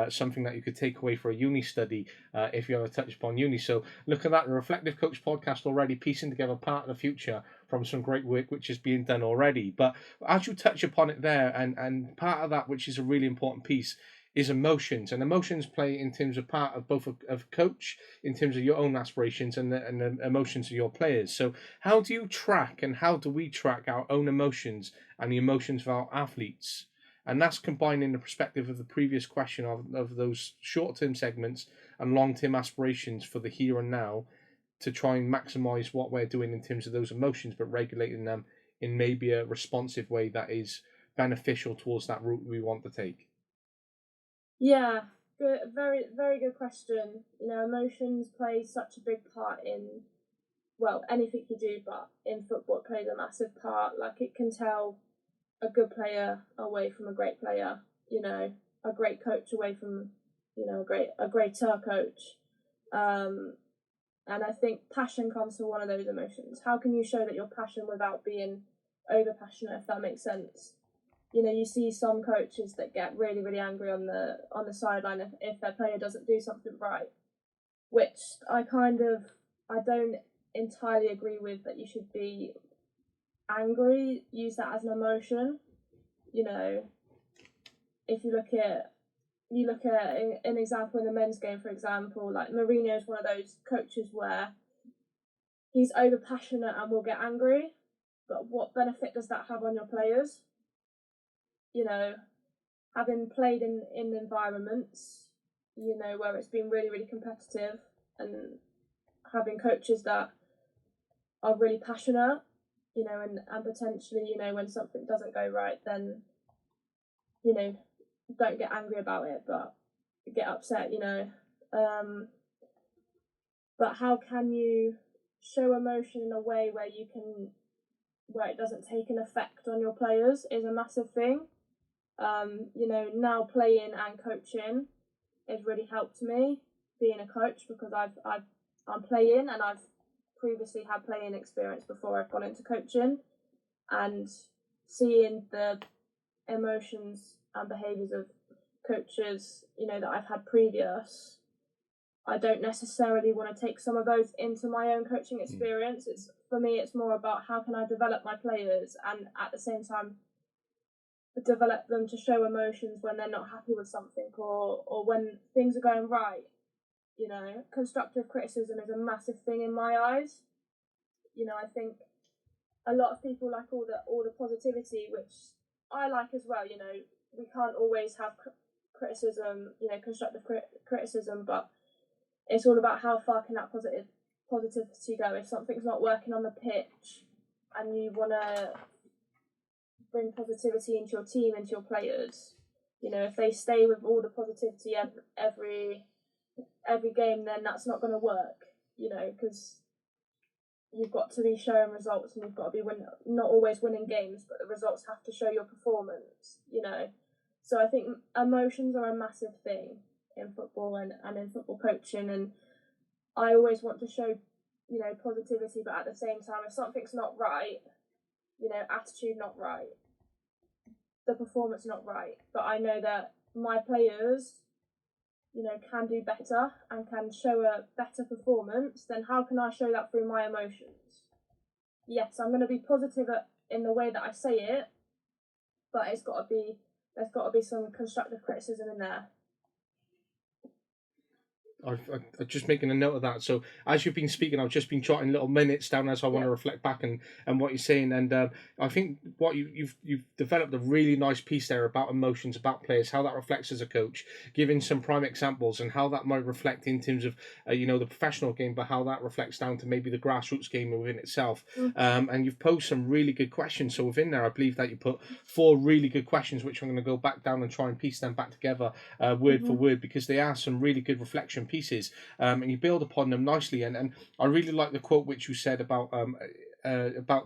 something that you could take away for a uni study if you ever touch upon uni. So look at that, the Reflective Coach podcast already piecing together part of the future from some great work which is being done already. But as you touch upon it there, and part of that, which is a really important piece, is emotions. And emotions play in terms of part of both of coach, in terms of your own aspirations and the emotions of your players. So how do you track, and how do we track our own emotions and the emotions of our athletes? And that's combining the perspective of the previous question of those short-term segments and long-term aspirations for the here and now, to try and maximize what we're doing in terms of those emotions, but regulating them in maybe a responsive way that is beneficial towards that route we want to take. Yeah, good, very, very good question. Emotions play such a big part in, anything you do, but in football it plays a massive part. Like, it can tell a good player away from a great player, a great coach away from, a greater coach. And I think passion comes from one of those emotions. How can you show that you're passionate without being over passionate, if that makes sense? You see some coaches that get really, really angry on the sideline if their player doesn't do something right, which I don't entirely agree with, that you should be angry, use that as an emotion. If you look at an example in the men's game, for example, like Mourinho is one of those coaches where he's over passionate and will get angry, but what benefit does that have on your players? Having played in environments, where it's been really, really competitive, and having coaches that are really passionate, and potentially, when something doesn't go right, then, don't get angry about it, but get upset, but how can you show emotion in a way where it doesn't take an effect on your players is a massive thing. Now playing and coaching has really helped me being a coach, because I'm playing, and I've previously had playing experience before I've gone into coaching, and seeing the emotions and behaviours of coaches, that I've had previous, I don't necessarily want to take some of those into my own coaching experience. For me, it's more about how can I develop my players, and at the same time develop them to show emotions when they're not happy with something, or when things are going right. Constructive criticism is a massive thing in my eyes. I think a lot of people like all the positivity, which I like as well, you know, we can't always have criticism, you know, constructive criticism, but it's all about how far can that positivity go. If something's not working on the pitch and you want to bring positivity into your team, into your players, you know, if they stay with all the positivity every game, then that's not going to work, you know, because you've got to be showing results and you've got to be not always winning games, but the results have to show your performance, you know. So I think emotions are a massive thing in football and in football coaching, and I always want to show, you know, positivity, but at the same time, if something's not right, you know, attitude not right, the performance not right, but I know that my players, you know, can do better and can show a better performance, then how can I show that through my emotions? Yes, I'm going to be positive in the way that I say it, but there's got to be some constructive criticism in there. I'm just making a note of that. So as you've been speaking, I've just been jotting little minutes down as I want to reflect back and what you're saying. And I think what you've developed a really nice piece there about emotions, about players, how that reflects as a coach, giving some prime examples and how that might reflect in terms of you know, the professional game, but how that reflects down to maybe the grassroots game within itself. And you've posed some really good questions. So within there, I believe that you put 4 really good questions, which I'm going to go back down and try and piece them back together word for word, because they are some really good reflection pieces, and you build upon them nicely. And I really like the quote which you said about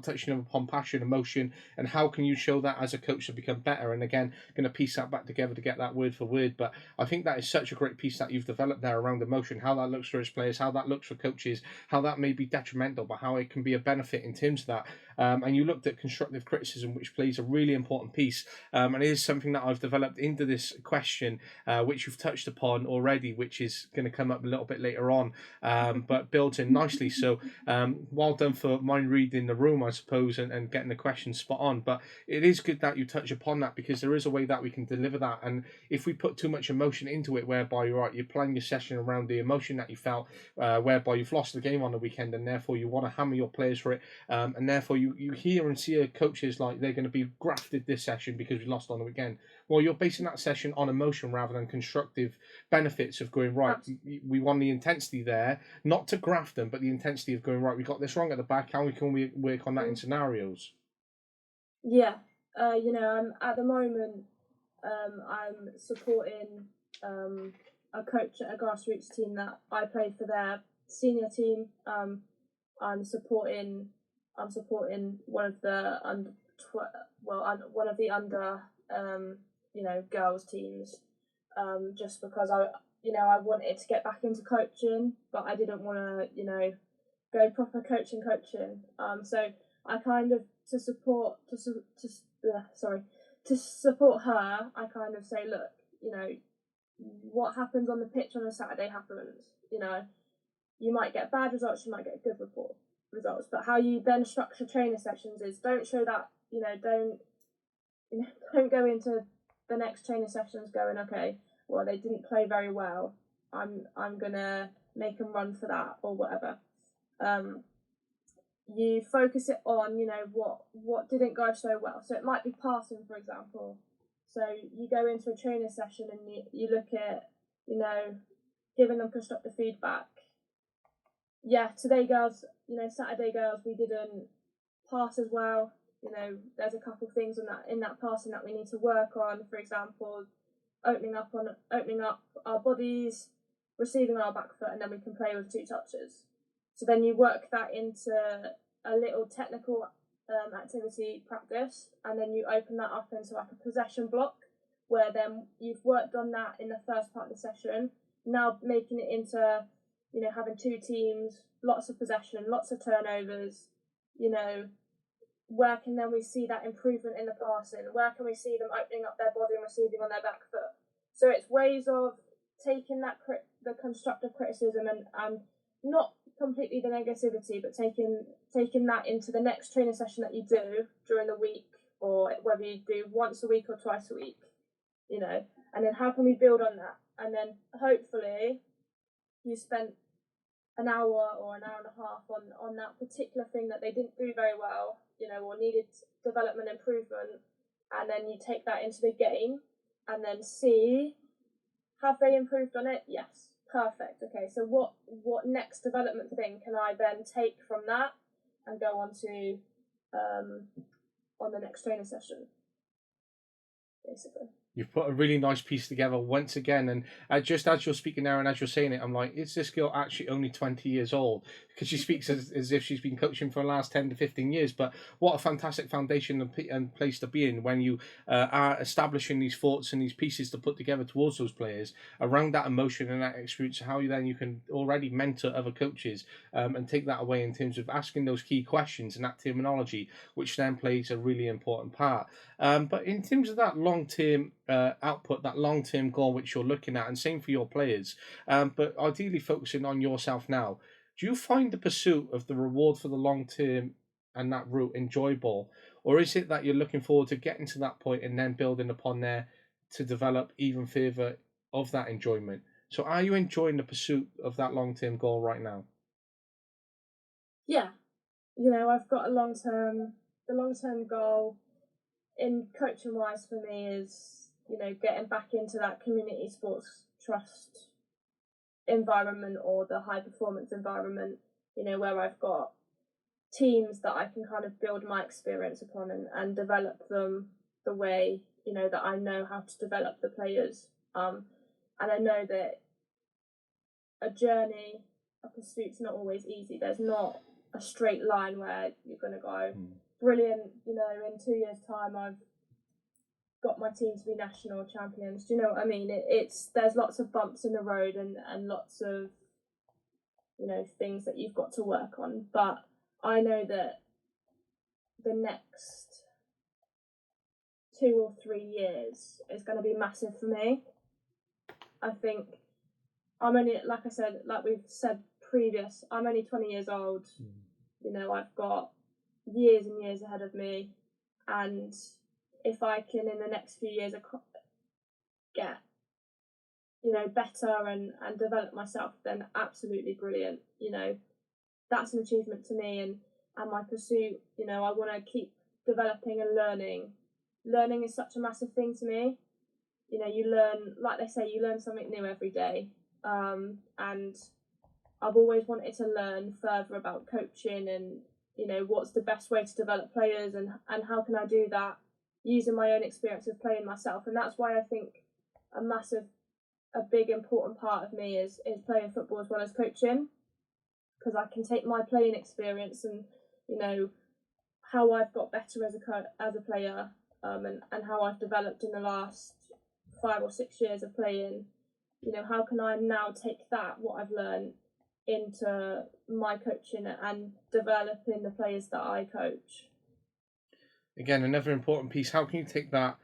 touching upon passion, emotion, and how can you show that as a coach to become better. And again, going to piece that back together to get that word for word. But I think that is such a great piece that you've developed there around emotion, how that looks for his players, how that looks for coaches, how that may be detrimental, but how it can be a benefit in terms of that. And you looked at constructive criticism, which plays a really important piece. And it is something that I've developed into this question, which you've touched upon already, which is going to come up a little bit later on, but builds in nicely. So well done for mind reading the room, I suppose, and getting the question spot on. But it is good that you touch upon that, because there is a way that we can deliver that. And if we put too much emotion into it, whereby you're planning your session around the emotion that you felt, whereby you've lost the game on the weekend, and therefore you want to hammer your players for it, and therefore you hear and see coaches like they're going to be grafted this session because we lost on the weekend. Well, you're basing that session on emotion rather than constructive benefits of going, right, we want the intensity there, not to graft them, but the intensity of going, right, we got this wrong at the back, how can we work on that in scenarios? Yeah, you know, at the moment, I'm supporting a coach at a grassroots team that I played for their senior team. I'm supporting one of the under you know, girls teams, just because I wanted to get back into coaching, but I didn't want to, you know, go proper coaching. So I kind of to support her, I kind of say, look, you know, what happens on the pitch on a Saturday happens. You know, you might get bad results, you might get good results, but how you then structure trainer sessions is don't show that, you know, don't go into the next trainer sessions going, okay, well, they didn't play very well, I'm gonna make them run for that or whatever. You focus it on, you know, what didn't go so well. So it might be passing, for example. So you go into a trainer session and you look at, you know, giving them constructive feedback. Yeah, today girls, you know, Saturday girls, we didn't pass as well. You know, there's a couple of things in that passing that we need to work on. For example, opening up our bodies, receiving our back foot, and then we can play with 2 touches. So then you work that into a little technical activity practice, and then you open that up into like a possession block, where then you've worked on that in the first part of the session. Now making it into, you know, having 2 teams, lots of possession, lots of turnovers, you know, where can then we see that improvement in the passing? Where can we see them opening up their body and receiving on their back foot? So it's ways of taking that the constructive criticism and not completely the negativity, but taking that into the next training session that you do during the week, or whether you do once a week or twice a week, you know, and then how can we build on that? And then hopefully you spent an hour or an hour and a half on that particular thing that they didn't do very well, you know, or needed development improvement, and then you take that into the game and then see, have they improved on it? Yes. Perfect. Okay, so what next development thing can I then take from that and go on to on the next training session, basically. You've put a really nice piece together once again, and just as you're speaking now and as you're saying it, I'm like, is this girl actually only 20 years old? Because she speaks as if she's been coaching for the last 10 to 15 years. But what a fantastic foundation and place to be in when you are establishing these thoughts and these pieces to put together towards those players around that emotion and that experience. How you can already mentor other coaches and take that away in terms of asking those key questions and that terminology, which then plays a really important part. But in terms of that long-term output, that long-term goal which you're looking at, and same for your players, but ideally focusing on yourself now, do you find the pursuit of the reward for the long term and that route enjoyable, or is it that you're looking forward to getting to that point and then building upon there to develop even further of that enjoyment? So are you enjoying the pursuit of that long-term goal right now? Yeah, you know, I've got the long-term goal in coaching wise for me is, you know, getting back into that community sports trust environment or the high performance environment, you know, where I've got teams that I can kind of build my experience upon and develop them the way, you know, that I know how to develop the players. And I know that a journey, a pursuit's not always easy. There's not a straight line where you're going to go, brilliant, you know, in 2 years' time I've got my team to be national champions. Do you know what I mean? There's lots of bumps in the road and lots of, you know, things that you've got to work on. But I know that the next 2 or 3 years is going to be massive for me. I think I'm only, like I said, like we've said previous, I'm only 20 years old. You know, I've got years and years ahead of me, and if I can in the next few years get, you know, better and develop myself, then absolutely brilliant. You know, that's an achievement to me, and my pursuit, you know, I want to keep developing and learning. Learning is such a massive thing to me. You know, you learn, like they say, you learn something new every day. And I've always wanted to learn further about coaching and, you know, what's the best way to develop players and how can I do that using my own experience of playing myself. And that's why I think a big important part of me is playing football as well as coaching, because I can take my playing experience and, you know, how I've got better as a player, and how I've developed in the last 5 or 6 years of playing. You know, how can I now take that, what I've learned, into my coaching and developing the players that I coach. Again, another important piece. How can you take that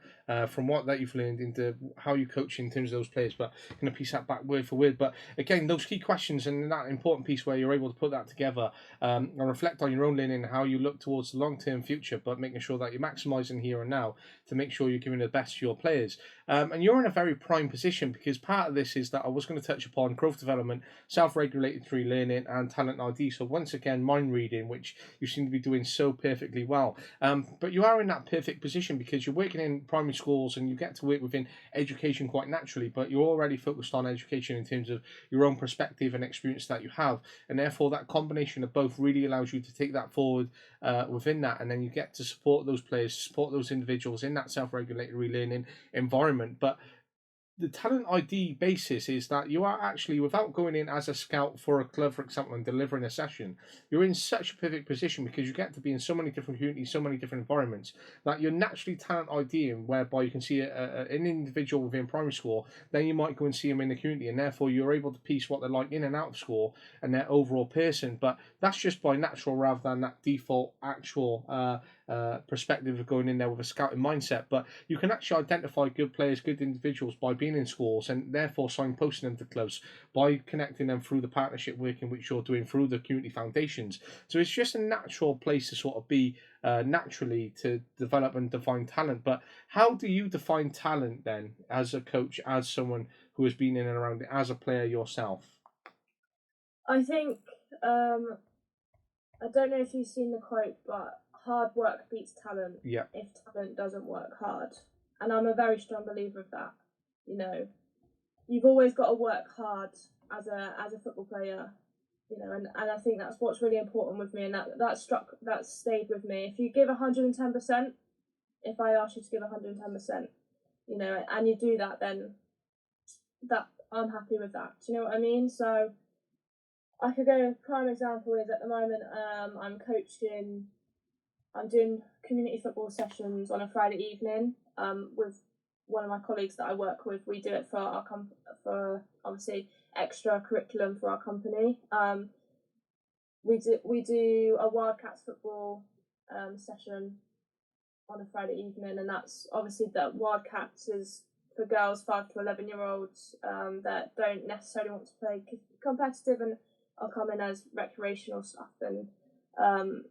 from what that you've learned into how you coach in terms of those players? But I'm going to piece that back word for word. But again, those key questions and that important piece where you're able to put that together and reflect on your own learning and how you look towards the long-term future, but making sure that you're maximising here and now to make sure you're giving the best to your players. And you're in a very prime position, because part of this is that I was going to touch upon growth development, self-regulated through learning, and talent ID. So once again, mind reading, which you seem to be doing so perfectly well. But you are in that perfect position because you're working in primary schools and you get to work within education quite naturally, but you're already focused on education in terms of your own perspective and experience that you have. And therefore, that combination of both really allows you to take that forward within that. And then you get to support those players, support those individuals in that self-regulated relearning environment. But the talent ID basis is that you are actually, without going in as a scout for a club, for example, and delivering a session, you're in such a perfect position because you get to be in so many different communities, so many different environments, that you're naturally talent IDing, whereby you can see an individual within primary school, then you might go and see them in the community, and therefore you're able to piece what they're like in and out of school and their overall person. But that's just by natural rather than that default actual perspective of going in there with a scouting mindset. But you can actually identify good players, good individuals by being in schools, and therefore signposting them to clubs by connecting them through the partnership working which you're doing through the community foundations. So it's just a natural place to sort of be naturally to develop and define talent. But how do you define talent then as a coach, as someone who has been in and around it, as a player yourself? I think I don't know if you've seen the quote, but hard work beats talent. Yeah. If talent doesn't work hard, and I'm a very strong believer of that. You know, you've always got to work hard as a football player. You know, and I think that's what's really important with me, and that stayed with me. If you give 110%, if I ask you to give 110%, you know, and you do that, then that I'm happy with that. Do you know what I mean? So I could go. Prime example is at the moment, I'm doing community football sessions on a Friday evening with one of my colleagues that I work with. We do it for our for obviously extra curriculum for our company. We do a Wildcats football session on a Friday evening, and that's obviously that Wildcats is for girls 5 to 11-year-olds that don't necessarily want to play competitive and are coming as recreational stuff and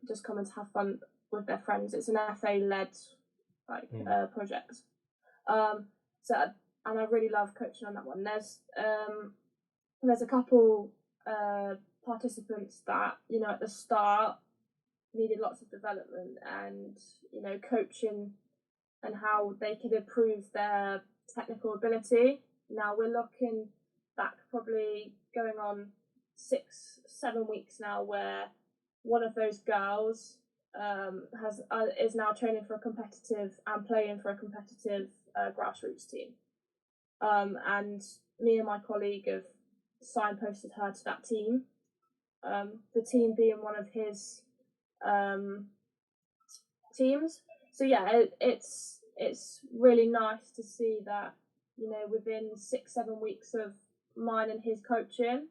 just coming to have fun with their friends. It's an FA-led project. And I really love coaching on that one. There's a couple participants that, you know, at the start needed lots of development and, you know, coaching and how they could improve their technical ability. Now we're looking back probably going on 6-7 weeks now, where one of those girls is now training for a competitive and playing for a competitive grassroots team. And me and my colleague have signposted her to that team. The team being one of his teams. So yeah, it's really nice to see that, you know, within 6-7 weeks of mine and his coaching,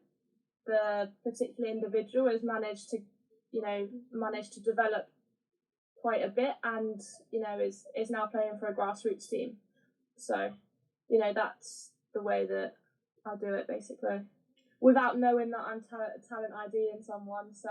the particular individual has managed to develop quite a bit, and, you know, is now playing for a grassroots team. So, you know, that's the way that I do it, basically, without knowing that I'm talent IDing someone. So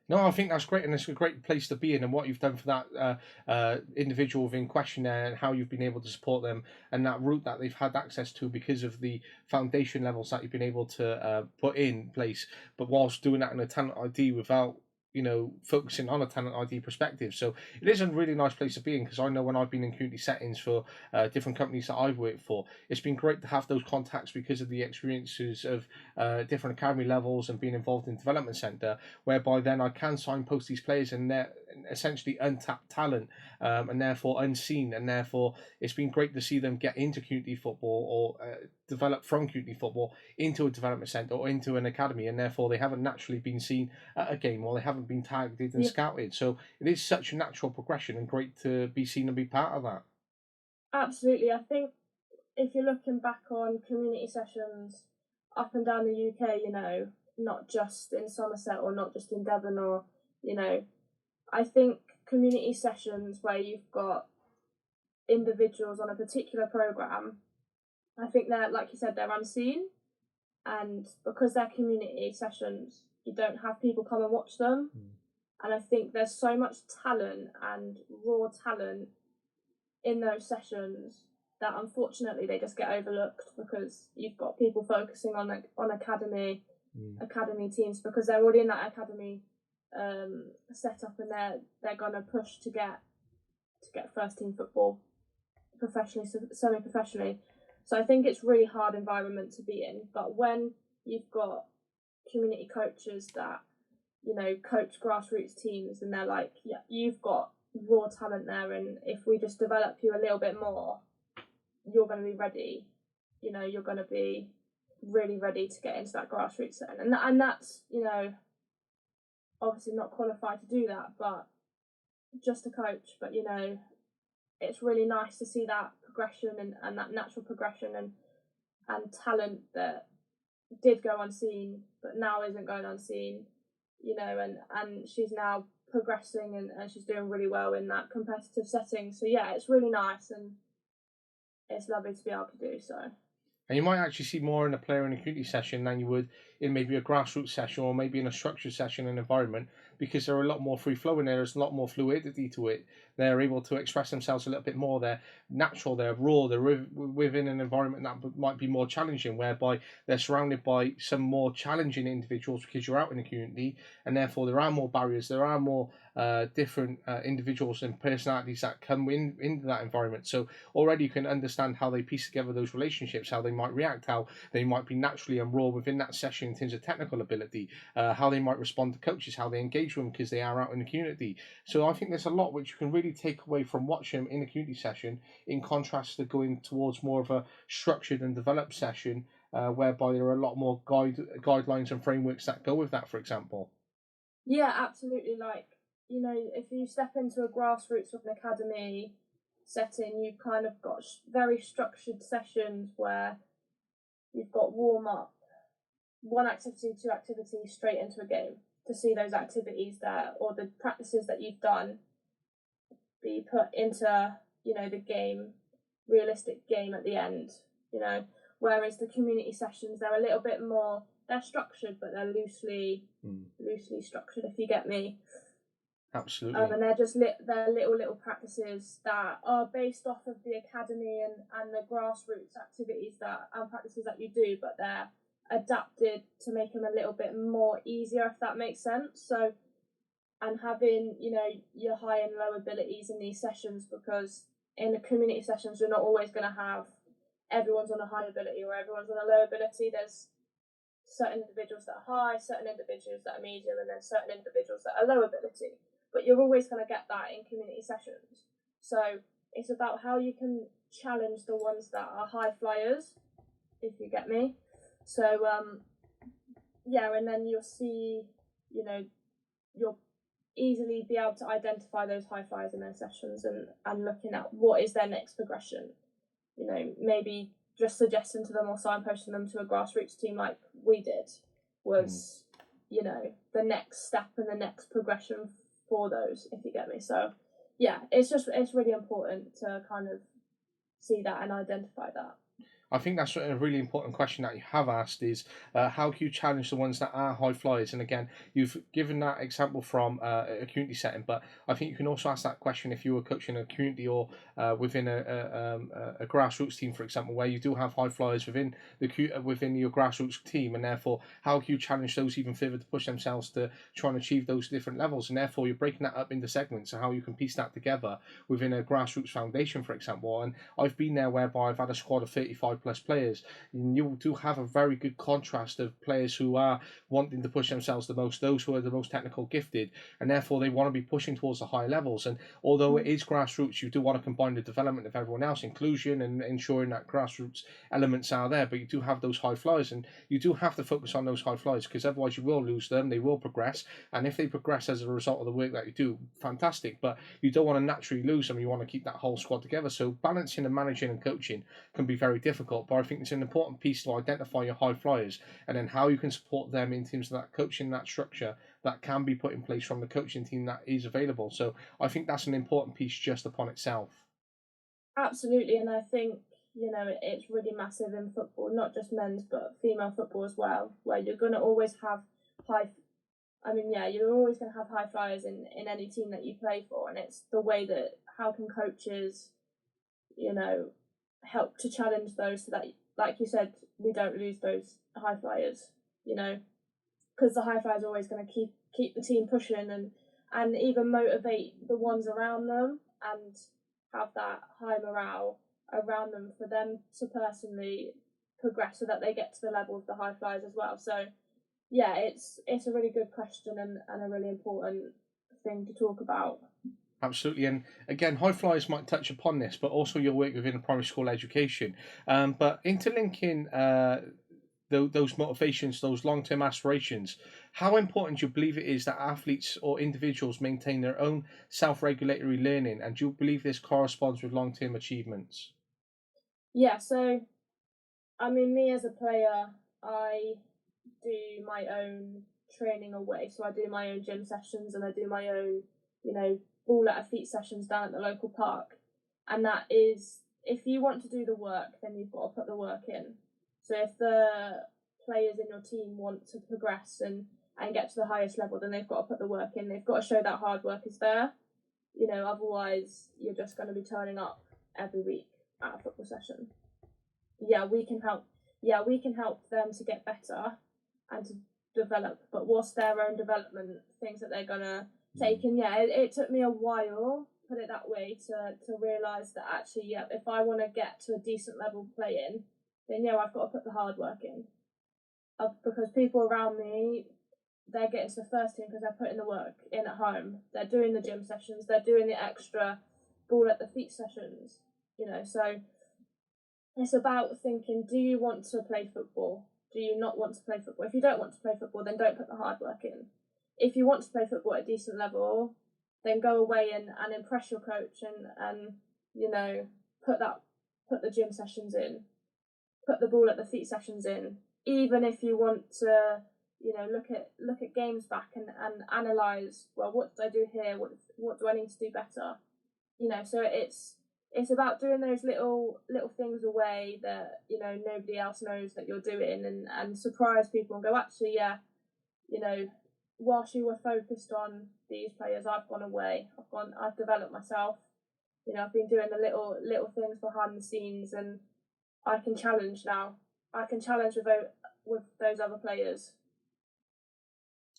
No, I think that's great, and it's a great place to be in, and what you've done for that individual within question there, and how you've been able to support them, and that route that they've had access to because of the foundation levels that you've been able to put in place, but whilst doing that in a talent ID without, you know, focusing on a talent ID perspective. So it is a really nice place to be in, because I know when I've been in community settings for different companies that I've worked for, it's been great to have those contacts because of the experiences of different academy levels and being involved in development centre, whereby then I can signpost these players and they're essentially untapped talent and therefore unseen, and therefore it's been great to see them get into community football or develop from community football into a development centre or into an academy, and therefore they haven't naturally been seen at a game or they haven't been targeted and scouted. So it is such a natural progression and great to be seen and be part of that. Absolutely. I think if you're looking back on community sessions up and down the UK, you know, not just in Somerset or not just in Devon, or, you know, I think community sessions where you've got individuals on a particular programme, I think they're, like you said, they're unseen, and because they're community sessions, you don't have people come and watch them. And I think there's so much talent and raw talent in those sessions that unfortunately they just get overlooked, because you've got people focusing on academy teams because they're already in that academy setup, and they're gonna push to get first team football professionally, semi-professionally. So I think it's really hard environment to be in. But when you've got community coaches that, you know, coach grassroots teams, and they're like, yeah, you've got raw talent there, and if we just develop you a little bit more, you're going to be ready. You know, you're going to be really ready to get into that grassroots setting. And that's, you know, obviously not qualified to do that, but just a coach. But, you know, it's really nice to see that progression and that natural progression and talent that did go unseen but now isn't going unseen, you know, and she's now progressing and she's doing really well in that competitive setting. So yeah, it's really nice and it's lovely to be able to do so. And you might actually see more in a player in a community session than you would in maybe a grassroots session or maybe in a structured session and environment, because they're a lot more free flowing. There's a lot more fluidity to it. They're able to express themselves a little bit more. They're natural. They're raw. They're within an environment that might be more challenging, whereby they're surrounded by some more challenging individuals because you're out in the community, and therefore there are more barriers. There are more different individuals and personalities that come into that environment. So already you can understand how they piece together those relationships, how they might react, how they might be naturally and raw within that session in terms of technical ability, how they might respond to coaches, how they engage with them because they are out in the community. So I think there's a lot which you can really take away from watching them in a community session, in contrast to going towards more of a structured and developed session, whereby there are a lot more guidelines and frameworks that go with that, for example. Yeah, absolutely. Like, you know, if you step into a grassroots of an academy setting, you've kind of got very structured sessions where you've got warm up, one activity, two activities, straight into a game, to see those activities that, or the practices that you've done, be put into, you know, the game, realistic game at the end, you know. Whereas the community sessions, they're a little bit more, they're structured, but they're loosely structured, if you get me. Absolutely. And they're just they're little practices that are based off of the academy and the grassroots activities and practices that you do, but they're adapted to make them a little bit more easier, if that makes sense. So, and having, you know, your high and low abilities in these sessions, because in the community sessions you're not always going to have everyone's on a high ability or everyone's on a low ability. There's certain individuals that are high, certain individuals that are medium, and then certain individuals that are low ability. But you're always going to get that in community sessions. So it's about how you can challenge the ones that are high flyers, if you get me. So, yeah, and then you'll see, you know, you'll easily be able to identify those high flyers in their sessions and looking at what is their next progression. You know, maybe just suggesting to them or signposting them to a grassroots team like we did was, you know, the next step and the next progression for those, if you get me. So, yeah, it's really important to kind of see that and identify that. I think that's a really important question that you have asked is how can you challenge the ones that are high flyers? And again, you've given that example from a community setting, but I think you can also ask that question if you were coaching a community or within a grassroots team, for example, where you do have high flyers within your grassroots team, and therefore how can you challenge those even further to push themselves to try and achieve those different levels? And therefore you're breaking that up into segments and how you can piece that together within a grassroots foundation, for example. And I've been there whereby I've had a squad of 35 plus players, and you do have a very good contrast of players who are wanting to push themselves the most, those who are the most technical gifted, and therefore they want to be pushing towards the higher levels. And although it is grassroots, you do want to combine the development of everyone else, inclusion, and ensuring that grassroots elements are there, but you do have those high flyers, and you do have to focus on those high flyers, because otherwise you will lose them. They will progress, and if they progress as a result of the work that you do, fantastic, but you don't want to naturally lose them. You want to keep that whole squad together. So balancing and managing and coaching can be very difficult, but I think it's an important piece to identify your high flyers and then how you can support them in terms of that coaching, that structure that can be put in place from the coaching team that is available. So I think that's an important piece just upon itself. Absolutely, and I think, you know, it's really massive in football, not just men's but female football as well, where you're going to always have you're always going to have high flyers in any team that you play for, and it's the way that how can coaches, you know, help to challenge those so that, like you said, we don't lose those high flyers, you know, because the high flyers are always going to keep the team pushing and even motivate the ones around them and have that high morale around them for them to personally progress so that they get to the level of the high flyers as well. So yeah, it's a really good question and a really important thing to talk about. Absolutely, and again, high flyers might touch upon this, but also your work within primary school education. But interlinking those motivations, those long-term aspirations, how important do you believe it is that athletes or individuals maintain their own self-regulatory learning, and do you believe this corresponds with long-term achievements? Yeah, so I mean, me as a player, I do my own training away. So I do my own gym sessions and I do my own, you know, ball at a feet sessions down at the local park. And that is, if you want to do the work, then you've got to put the work in. So if the players in your team want to progress and and get to the highest level, then they've got to put the work in. They've got to show that hard work is there. Otherwise you're just going to be turning up every week at a football session. Yeah, we can help. Yeah, we can help them to get better and to develop. But what's their own development things that they're gonna take? And yeah, it took me a while, put it that way, to realise that actually, yeah, if I want to get to a decent level playing, then yeah, I've got to put the hard work in. Because people around me, they're getting to the first team because they're putting the work in at home. They're doing the gym sessions. They're doing the extra ball at the feet sessions. So it's about thinking, do you want to play football? Do you not want to play football? If you don't want to play football, then don't put the hard work in. If you want to play football at a decent level, then go away and impress your coach and put the gym sessions in, put the ball at the feet sessions in. Even if you want to, look at games back and analyse, well, what did I do here? What do I need to do better? So it's about doing those little things away that nobody else knows that you're doing, and surprise people and go, actually, yeah, whilst you were focused on these players, I've gone away. I've developed myself. I've been doing the little things behind the scenes, and I can challenge now. I can challenge with those other players.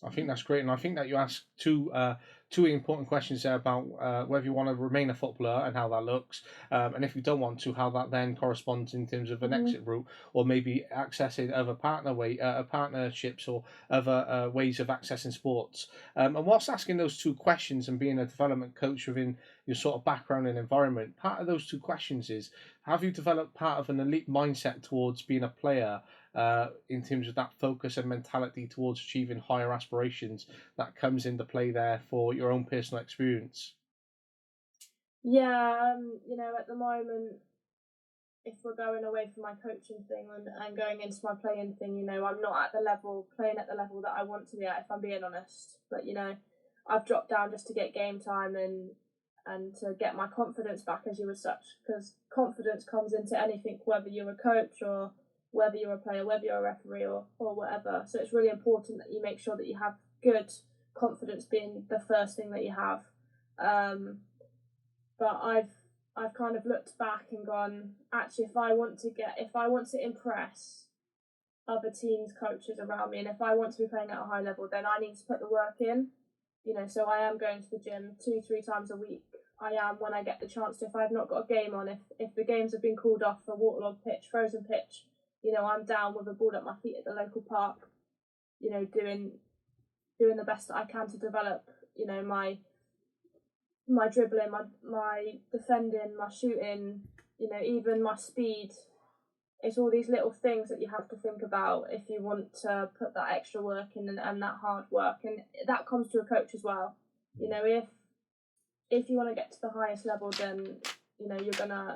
I think that's great, and I think that you asked two important questions there about whether you want to remain a footballer and how that looks, and if you don't want to, how that then corresponds in terms of an exit route, or maybe accessing other partnerships or other ways of accessing sports. And whilst asking those two questions and being a development coach within your sort of background and environment, part of those two questions is, have you developed part of an elite mindset towards being a player? In terms of that focus and mentality towards achieving higher aspirations that comes into play there for your own personal experience? Yeah, at the moment, if we're going away from my coaching thing and going into my playing thing, I'm not playing at the level that I want to be at, if I'm being honest. But, I've dropped down just to get game time and to get my confidence back, as you were such, because confidence comes into anything, whether you're a coach or whether you're a player, whether you're a referee or whatever. So it's really important that you make sure that you have good confidence being the first thing that you have. But I've kind of looked back and gone, actually, if I want to impress other teams' coaches around me, and if I want to be playing at a high level, then I need to put the work in. So I am going to the gym 2-3 times a week. I am, when I get the chance to. If I've not got a game on, if the games have been called off for waterlogged pitch, frozen pitch, I'm down with a ball at my feet at the local park, doing the best that I can to develop, my dribbling, my defending, my shooting, even my speed. It's all these little things that you have to think about if you want to put that extra work in and that hard work, and that comes to a coach as well. If you want to get to the highest level, then you're gonna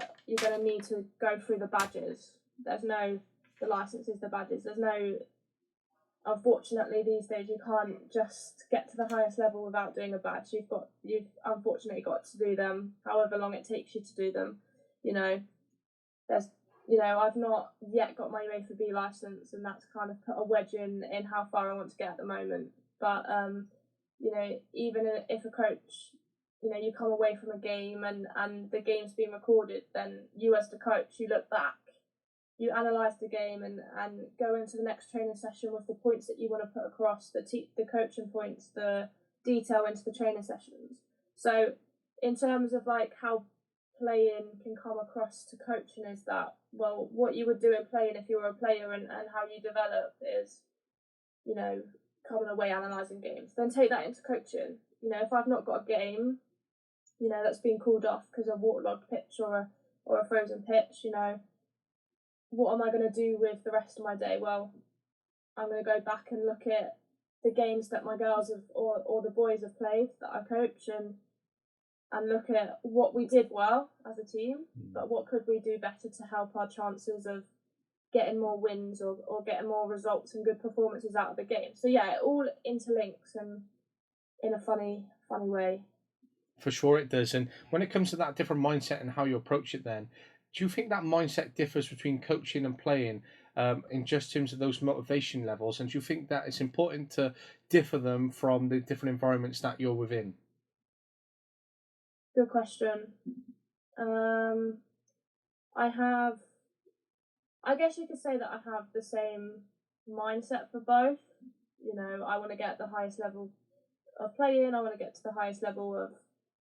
need to go through the badges. There's no the licenses, the badges. There's no. Unfortunately, these days you can't just get to the highest level without doing a badge. You've unfortunately got to do them, however long it takes you to do them. I've not yet got my UEFA B license, and that's kind of put a wedge in how far I want to get at the moment. But even if a coach, you come away from a game and the game's being recorded, then you as the coach, you look back, you analyse the game and go into the next training session with the points that you want to put across, the coaching points, the detail into the training sessions. So in terms of like how playing can come across to coaching, is that, well, what you would do in playing if you were a player and how you develop is, coming away analysing games. Then take that into coaching. If I've not got a game, that's been called off because of a waterlogged pitch or a frozen pitch, what am I going to do with the rest of my day? Well, I'm going to go back and look at the games that my girls have or the boys have played that I coach and look at what we did well as a team, but what could we do better to help our chances of getting more wins or getting more results and good performances out of the game. So yeah, it all interlinks and in a funny way. For sure it does. And when it comes to that different mindset and how you approach it then, do you think that mindset differs between coaching and playing? in just terms of those motivation levels? And do you think that it's important to differ them from the different environments that you're within? Good question. I guess you could say that I have the same mindset for both. You know, I want to get the highest level of playing, I want to get to the highest level of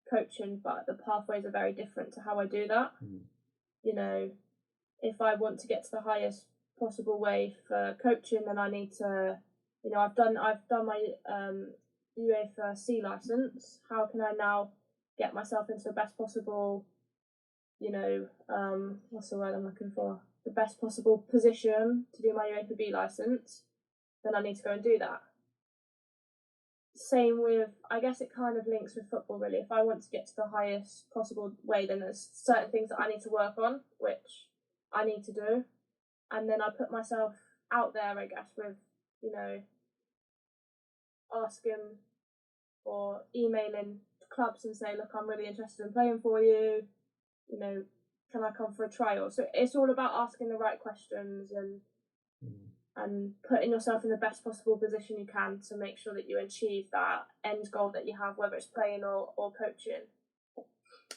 coaching, but the pathways are very different to how I do that. You know, if I want to get to the highest possible way for coaching, then I need to, you know, I've done my UEFA C license. How can I now get myself into the best possible, you know, what's the word I'm looking for? The best possible position to do my UEFA B license? Then I need to go and do that. Same with, I guess it kind of links with football really. If I want to get to the highest possible way, then there's certain things that I need to work on, which I need to do. And then I put myself out there, I guess, with, you know, asking or emailing clubs and say, look, I'm really interested in playing for you. You know, can I come for a trial? So it's all about asking the right questions and putting yourself in the best possible position you can to make sure that you achieve that end goal that you have, whether it's playing or coaching.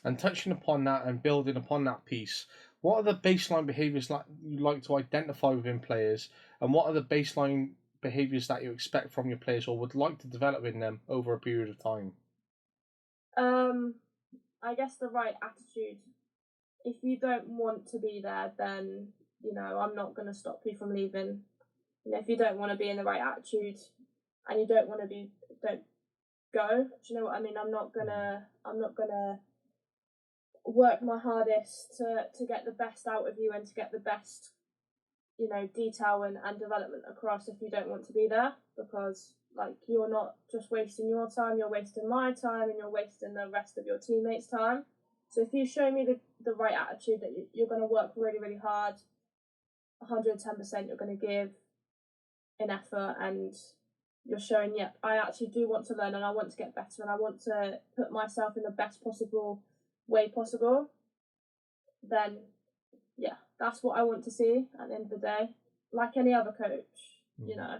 And touching upon that and building upon that piece, what are the baseline behaviours that you like to identify within players, and what are the baseline behaviours that you expect from your players or would like to develop in them over a period of time? I guess the right attitude. If you don't want to be there, then, you know, I'm not going to stop you from leaving. You know, if you don't want to be in the right attitude and you don't want to be, don't go. Do you know what I mean? I'm not gonna work my hardest to get the best out of you and to get the best, you know, detail and development across if you don't want to be there, because like you're not just wasting your time, you're wasting my time and you're wasting the rest of your teammates' time. So if you show me the right attitude that you're going to work really, really hard, 110% you're going to give an effort, and you're showing, yep, I actually do want to learn and I want to get better and I want to put myself in the best possible way possible, then yeah, that's what I want to see at the end of the day. Like any other coach, you know.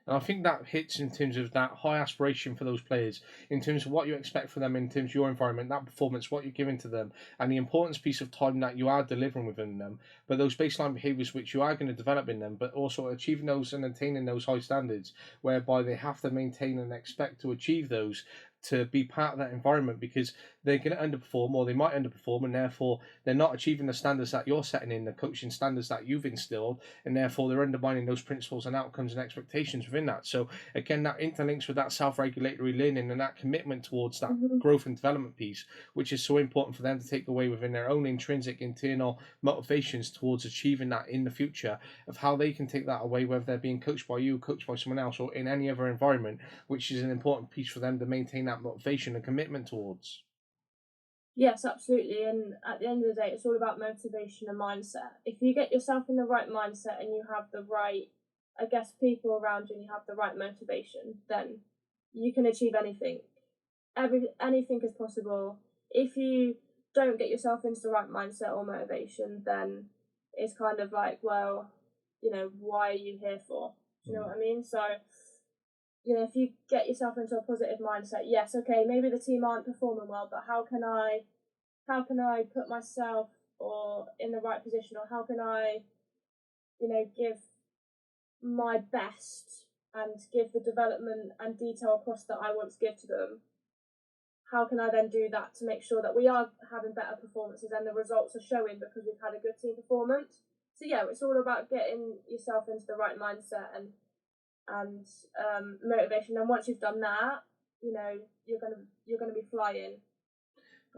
And I think that hits in terms of that high aspiration for those players, in terms of what you expect from them, in terms of your environment, that performance, what you're giving to them, and the importance piece of time that you are delivering within them. But those baseline behaviours which you are going to develop in them, but also achieving those and attaining those high standards, whereby they have to maintain and expect to achieve those to be part of that environment, because they're going to underperform, or they might underperform, and therefore they're not achieving the standards that you're setting in, the coaching standards that you've instilled, and therefore they're undermining those principles and outcomes and expectations within that. So again, that interlinks with that self-regulatory learning and that commitment towards that growth and development piece, which is so important for them to take away within their own intrinsic internal motivations towards achieving that in the future, of how they can take that away, whether they're being coached by you, coached by someone else, or in any other environment, which is an important piece for them to maintain that motivation and commitment towards. Yes, absolutely. And at the end of the day, it's all about motivation and mindset. If you get yourself in the right mindset and you have the right, I guess, people around you and you have the right motivation, then you can achieve anything. Anything is possible. If you don't get yourself into the right mindset or motivation, then it's kind of like, well, you know, why are you here for? Do you know what I mean? So, you know, if you get yourself into a positive mindset, yes, okay, maybe the team aren't performing well, but how can I put myself or in the right position, or how can I, you know, give my best and give the development and detail across that I want to give to them? How can I then do that to make sure that we are having better performances and the results are showing because we've had a good team performance? So yeah, it's all about getting yourself into the right mindset and motivation. And once you've done that, you know, you're gonna be flying.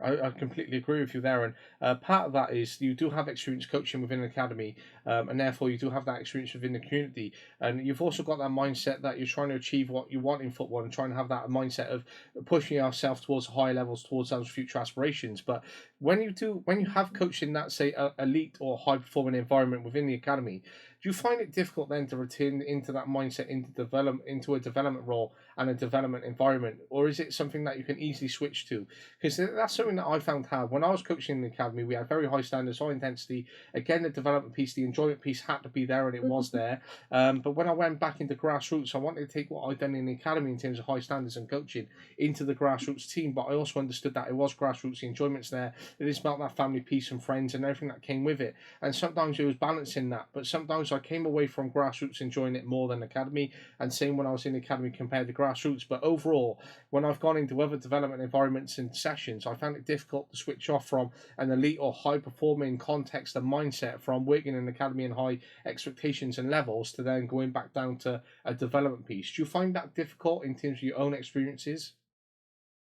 I completely agree with you there, and part of that is you do have experience coaching within an academy, and therefore you do have that experience within the community, and you've also got that mindset that you're trying to achieve what you want in football and trying to have that mindset of pushing yourself towards higher levels, towards those future aspirations. But when you have coached in that, say, elite or high performing environment within the academy, do you find it difficult then to return into that mindset, into a development role and a development environment, or is it something that you can easily switch to? Because that's something that I found hard. When I was coaching in the academy, we had very high standards, high intensity. Again, the development piece, the enjoyment piece had to be there, and it was there. But when I went back into grassroots, I wanted to take what I'd done in the academy in terms of high standards and coaching into the grassroots team. But I also understood that it was grassroots, the enjoyment's there. It is about that family piece and friends and everything that came with it. And sometimes it was balancing that. But sometimes I came away from grassroots enjoying it more than academy, and same when I was in the academy compared to grassroots. But overall, when I've gone into other development environments and sessions, I found it difficult to switch off from an elite or high performing context and mindset from working in an academy and high expectations and levels to then going back down to a development piece. Do you find that difficult in terms of your own experiences?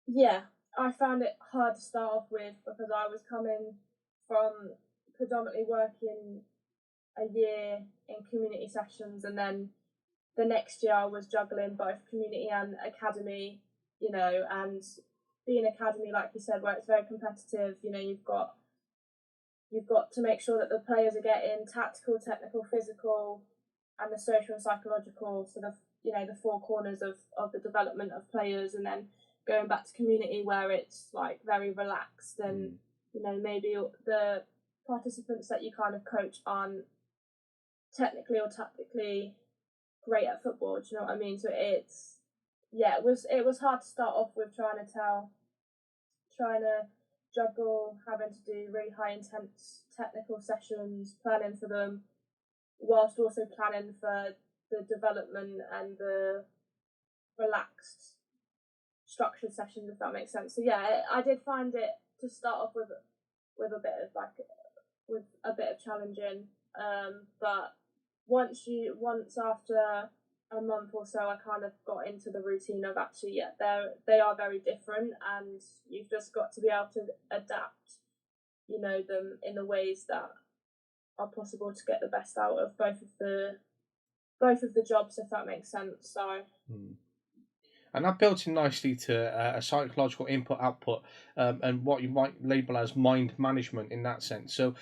Yeah, I found it hard to start off with because I was coming from predominantly working a year in community sessions, and then the next year I was juggling both community and academy, and being academy, like you said, where it's very competitive, you've got to make sure that the players are getting tactical, technical, physical, and the social and psychological, sort of, the four corners of the development of players, and then going back to community where it's like very relaxed, and maybe the participants that you kind of coach aren't technically or tactically great at football. Do you know what I mean? So it was hard to start off with, trying to juggle having to do really high intense technical sessions, planning for them, whilst also planning for the development and the relaxed structured sessions, if that makes sense. So yeah, I did find it to start off with a bit of challenging, but once after a month or so, I kind of got into the routine of actually, they are very different, and you've just got to be able to adapt, them in the ways that are possible to get the best out of both of the jobs, if that makes sense. So. And that builds in nicely to a psychological input output, and what you might label as mind management in that sense. So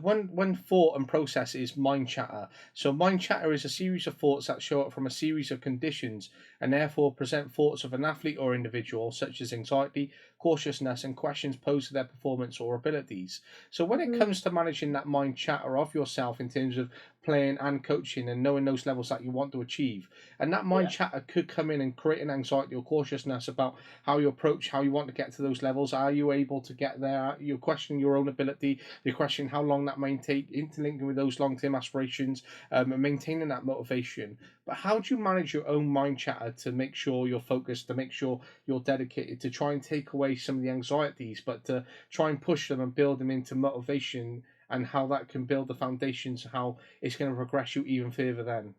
when thought and process is mind chatter. So mind chatter is a series of thoughts that show up from a series of conditions and therefore present thoughts of an athlete or individual, such as anxiety, cautiousness, and questions posed to their performance or abilities. So when it comes to managing that mind chatter of yourself in terms of playing and coaching and knowing those levels that you want to achieve, and that mind chatter could come in and create an anxiety or cautiousness about how you approach, how you want to get to those levels. Are you able to get there? You question your own ability. You question how long that may take, interlinking with those long-term aspirations, and maintaining that motivation. But how do you manage your own mind chatter to make sure you're focused, to make sure you're dedicated, to try and take away some of the anxieties, but to try and push them and build them into motivation, and how that can build the foundations, how it's going to progress you even further then?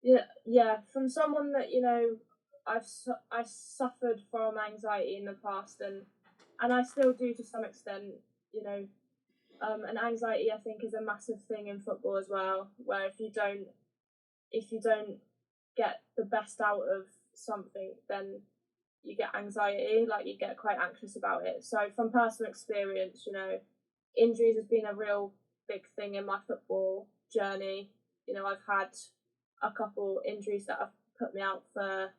Yeah. From someone that I suffered from anxiety in the past, and I still do to some extent. And anxiety, I think, is a massive thing in football as well. Where if you don't get the best out of something, then you get anxiety. Like, you get quite anxious about it. So from personal experience, injuries has been a real big thing in my football journey. I've had a couple injuries that have put me out for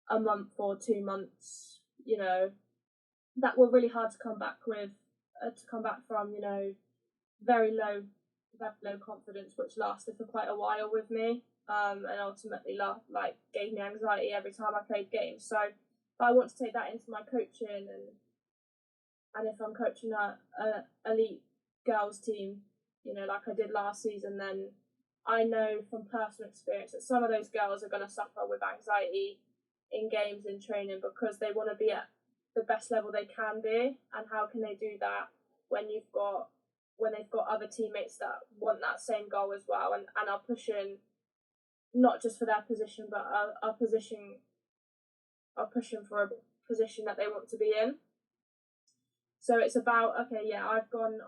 a month or 2 months, that were really hard to come back from, very low confidence, which lasted for quite a while with me, and ultimately gave me anxiety every time I played games. So if I want to take that into my coaching, and if I'm coaching a elite girls team, like I did last season, then I know from personal experience that some of those girls are going to suffer with anxiety in games, in training, because they want to be at the best level they can be. And how can they do that when they've got other teammates that want that same goal as well, and are pushing not just for their position, but are pushing for a position that they want to be in. So it's about, okay, yeah, I've gone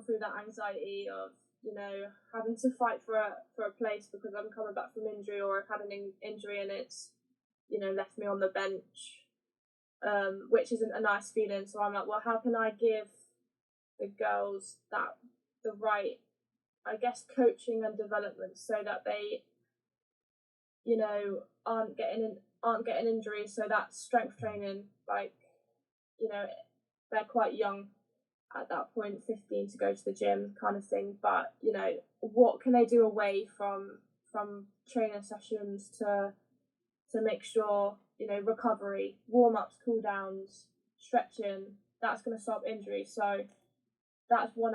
through that anxiety of, having to fight for a place because I'm coming back from injury, or I've had an injury and it's, left me on the bench, which isn't a nice feeling. So I'm like, well, how can I give the girls the right, I guess, coaching and development, so that they, aren't aren't getting injuries, so that's strength training. Like, you know, they're quite young at that point, 15 to go to the gym kind of thing. But, you know, what can they do away from training sessions to make sure, you know, recovery, warm-ups, cool-downs, stretching, that's going to stop injury. So that's one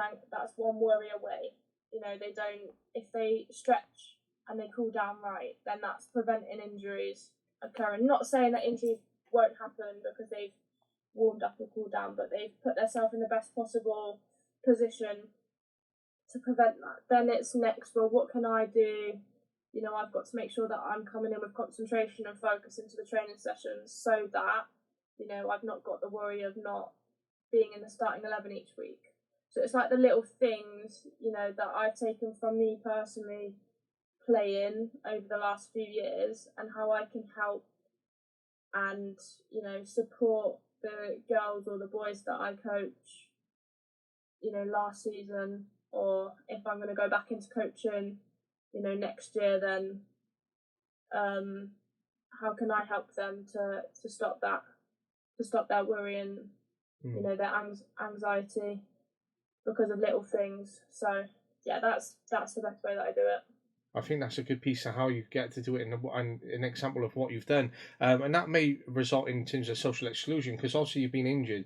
worry away. You know, they don't, if they stretch and they cool down right, then that's preventing injuries occurring. Not saying that injuries won't happen because they've warmed up or cooled down, but they've put themselves in the best possible position to prevent that. Then it's next, well, what can I do? You know, I've got to make sure that I'm coming in with concentration and focus into the training sessions so that, you know, I've not got the worry of not being in the starting 11 each week. So it's like the little things, you know, that I've taken from me personally playing over the last few years and how I can help and, you know, support the girls or the boys that I coach, you know, last season, or if I'm going to go back into coaching, you know, next year, then how can I help them to stop that, to stop their worry and, you know, their anxiety because of little things. So yeah, that's the best way that I do it. I think that's a good piece of how you get to do it, and an example of what you've done. And that may result in terms of social exclusion, because obviously you've been injured.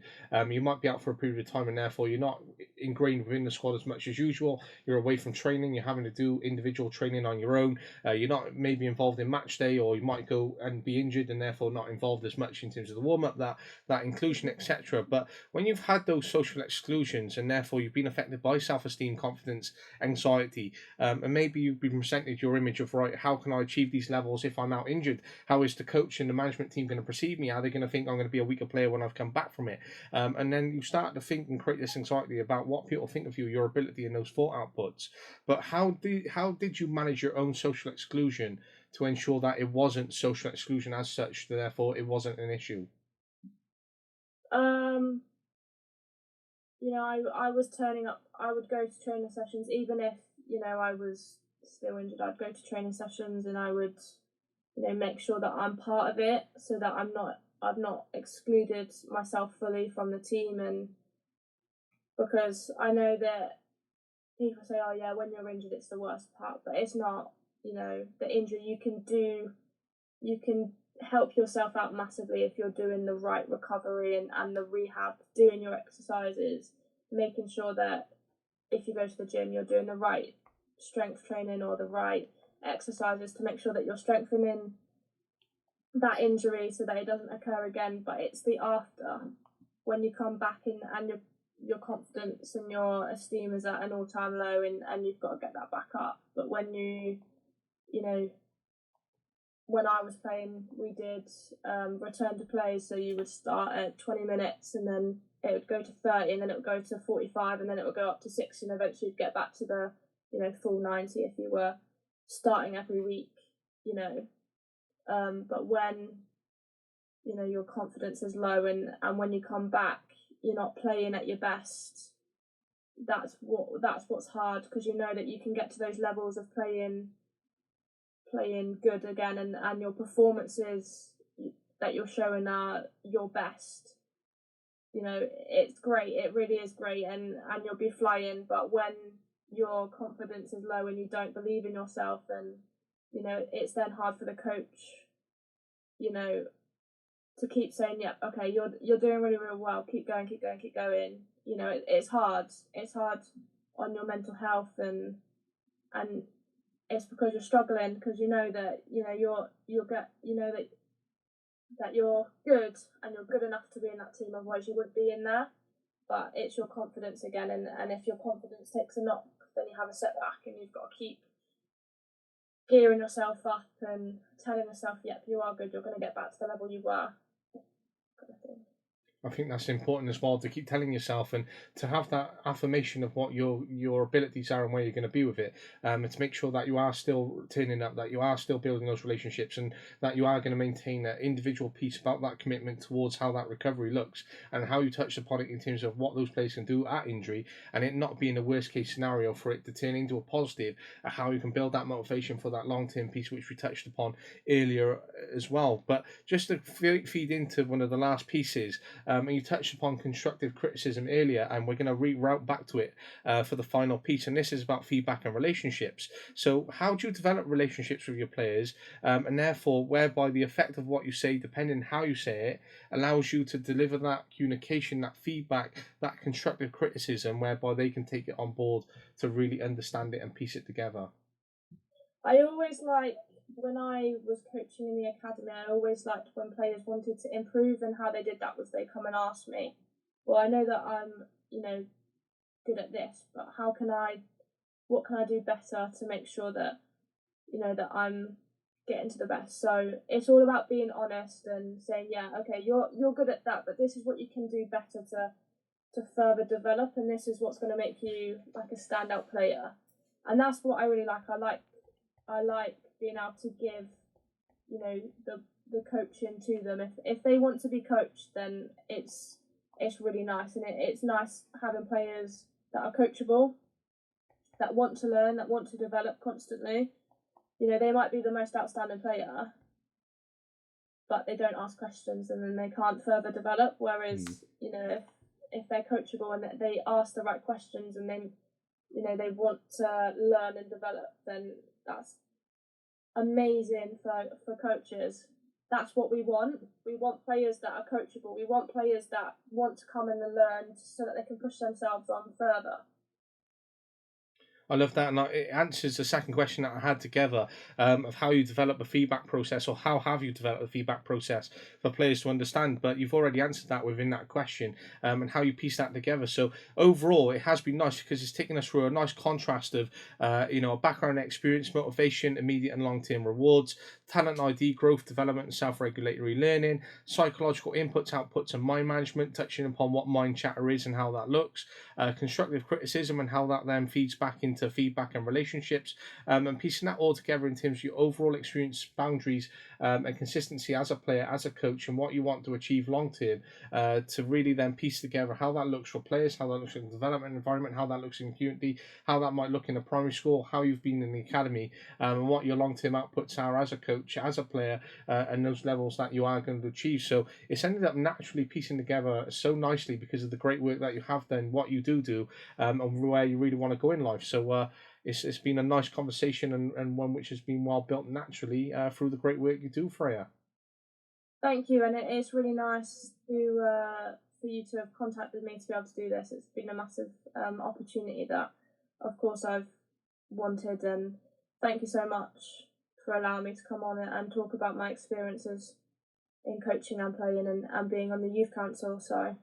You might be out for a period of time, and therefore you're not ingrained within the squad as much as usual. You're away from training. You're having to do individual training on your own. You're not maybe involved in match day, or you might go and be injured and therefore not involved as much in terms of the warm up, that inclusion, etc. But when you've had those social exclusions, and therefore you've been affected by self-esteem, confidence, anxiety, and maybe you've been presented your image of, right, how can I achieve these levels if I'm out injured? How is the coach and the management team going to perceive me? Are they going to think I'm going to be a weaker player when I've come back from it? And then you start to think and create this anxiety about what people think of you, your ability, and those thought outputs. But how did you manage your own social exclusion to ensure that it wasn't social exclusion as such, therefore it wasn't an issue? You know, I was turning up. I would go to training sessions even if, you know, I was still injured. I'd go to training sessions and I would, you know, make sure that I'm part of it so that I've not excluded myself fully from the team. And because I know that people say, oh yeah, when you're injured it's the worst part, but it's not. You know, the injury you can help yourself out massively if you're doing the right recovery and the rehab, doing your exercises, making sure that if you go to the gym you're doing the right strength training or the right exercises to make sure that you're strengthening that injury so that it doesn't occur again. But it's the after, when you come back in and your confidence and your esteem is at an all-time low and you've got to get that back up. But when you know, when I was playing, we did return to play, so you would start at 20 minutes and then it would go to 30 and then it would go to 45 and then it would go up to 60 and eventually you'd get back to the, you know, full 90 if you were starting every week, you know. But when, you know, your confidence is low and when you come back you're not playing at your best, that's what's hard, because you know that you can get to those levels of playing good again and your performances that you're showing are your best. You know, it's great, it really is great, and you'll be flying. But when your confidence is low and you don't believe in yourself, then, you know, it's then hard for the coach, you know, to keep saying, yep, yeah, okay, you're doing really, really well, keep going. You know, it's hard on your mental health, and it's because you're struggling, because you know that, you know, you know that you're good and you're good enough to be in that team, otherwise you wouldn't be in there. But it's your confidence again, and if your confidence takes a knock, then you have a setback, and you've got to keep gearing yourself up and telling yourself, yep, you are good, you're going to get back to the level you were, kind of thing. I think that's important as well, to keep telling yourself and to have that affirmation of what your abilities are and where you're going to be with it, and to make sure that you are still turning up, that you are still building those relationships, and that you are going to maintain an individual piece about that commitment towards how that recovery looks, and how you touched upon it in terms of what those players can do at injury, and it not being a worst case scenario for it to turn into a positive, how you can build that motivation for that long term piece, which we touched upon earlier as well. But just to feed into one of the last pieces, and you touched upon constructive criticism earlier, and we're going to reroute back to it for the final piece. And this is about feedback and relationships. So, how do you develop relationships with your players, and therefore, whereby the effect of what you say, depending how you say it, allows you to deliver that communication, that feedback, that constructive criticism, whereby they can take it on board to really understand it and piece it together? I always like, when I was coaching in the academy, I always liked when players wanted to improve, and how they did that was they come and ask me, well, I know that I'm, good at this, but what can I do better to make sure that, that I'm getting to the best? So it's all about being honest and saying, yeah, okay, you're good at that, but this is what you can do better to further develop, and this is what's going to make you like a standout player. And that's what I really like. I like being able to give, the coaching to them. If they want to be coached, then it's really nice, and it's nice having players that are coachable, that want to learn, that want to develop constantly. They might be the most outstanding player, but they don't ask questions, and then they can't further develop. Whereas, if they're coachable and they ask the right questions, and then, they want to learn and develop, then that's amazing for coaches. That's what we want. We want players that are coachable. We want players that want to come in and learn so that they can push themselves on further. I love that, and it answers the second question that I had together, of how you develop a feedback process, or how have you developed a feedback process for players to understand. But you've already answered that within that question, and how you piece that together. So overall, it has been nice because it's taken us through a nice contrast of, a background experience, motivation, immediate and long-term rewards, talent ID, growth, development, and self-regulatory learning, psychological inputs, outputs, and mind management, touching upon what mind chatter is and how that looks, constructive criticism and how that then feeds back into feedback and relationships, and piecing that all together in terms of your overall experience, boundaries, and consistency as a player, as a coach, and what you want to achieve long term, to really then piece together how that looks for players, how that looks in the development environment, how that looks in community, how that might look in a primary school, how you've been in the academy, and what your long term outputs are as a coach, as a player, and those levels that you are going to achieve. So it's ended up naturally piecing together so nicely because of the great work that you have done, what you do, and where you really want to go in life. So it's been a nice conversation, and one which has been well built naturally through the great work you do, Freya. Thank you, and it is really nice for you to have contacted me to be able to do this. It's been a massive opportunity that, of course, I've wanted, and thank you so much for allowing me to come on and talk about my experiences in coaching and playing, and being on the youth council. So,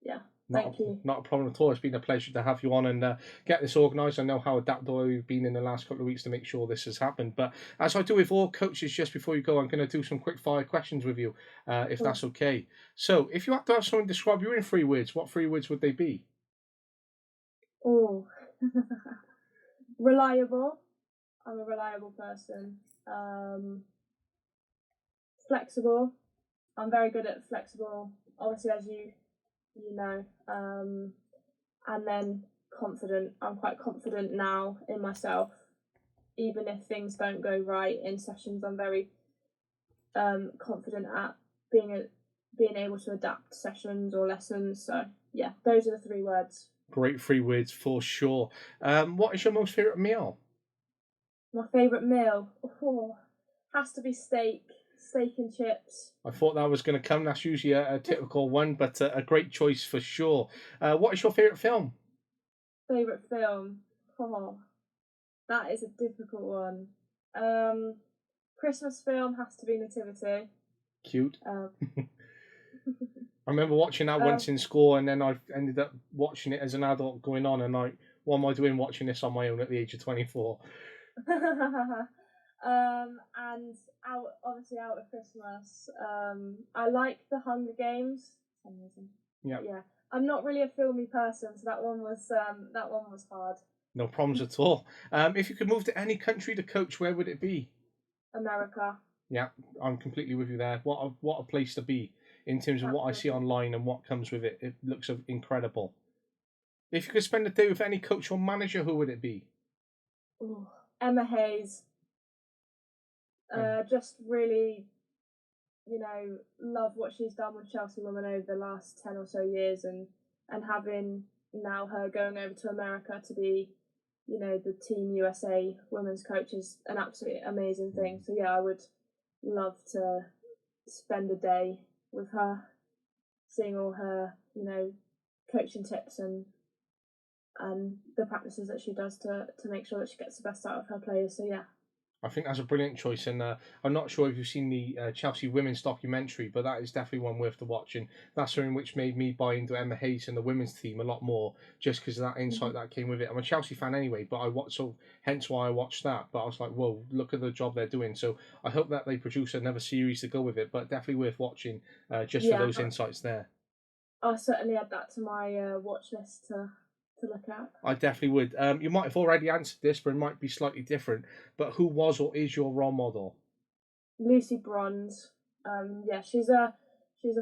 yeah. Thank you. Not a problem at all. It's been a pleasure to have you on and get this organised. I know how adaptable you've been in the last couple of weeks to make sure this has happened. But as I do with all coaches, just before you go, I'm going to do some quick fire questions with you, if that's okay. So, if you had to have someone describe you in 3 words, what 3 words would they be? Oh, reliable. I'm a reliable person. Flexible. I'm very good at flexible, obviously, as you know. And then confident. I'm quite confident now in myself. Even if things don't go right in sessions, I'm very confident at being able to adapt sessions or lessons. So yeah, those are the 3 words. Great 3 words for sure. What is your most favourite meal? My favourite meal, has to be steak and chips. I thought that was going to come. That's usually a typical one, but a great choice for sure. What is your favourite film? Favourite film? That is a difficult one. Christmas film has to be Nativity. Cute. I remember watching that once in school, and then I ended up watching it as an adult going on, and like, what am I doing watching this on my own at the age of 24? And out of Christmas, I like the Hunger Games. Yeah. Yeah. I'm not really a filmy person, so that one was hard. No problems at all. If you could move to any country to coach, where would it be? America. Yeah, I'm completely with you there. What a place to be in terms of what I see Absolutely. online and what comes with it. It looks incredible. If you could spend a day with any coach or manager, who would it be? Ooh. Emma Hayes. Just really, love what she's done with Chelsea women over the last 10 or so years, and having now her going over to America to be, the Team USA women's coach is an absolutely amazing thing. So yeah, I would love to spend a day with her, seeing all her, coaching tips and the practices that she does to make sure that she gets the best out of her players. So yeah. I think that's a brilliant choice, and I'm not sure if you've seen the Chelsea women's documentary, but that is definitely one worth the watching. That's something which made me buy into Emma Hayes and the women's team a lot more, just because of that insight that came with it. I'm a Chelsea fan anyway, but hence why I watched that. But I was like, whoa, look at the job they're doing. So I hope that they produce another series to go with it, but definitely worth watching just for those insights there. I'll certainly add that to my watch list to look at. I definitely would. You might have already answered this, but it might be slightly different. But who was or is your role model? Lucy Bronze. Yeah, she's obviously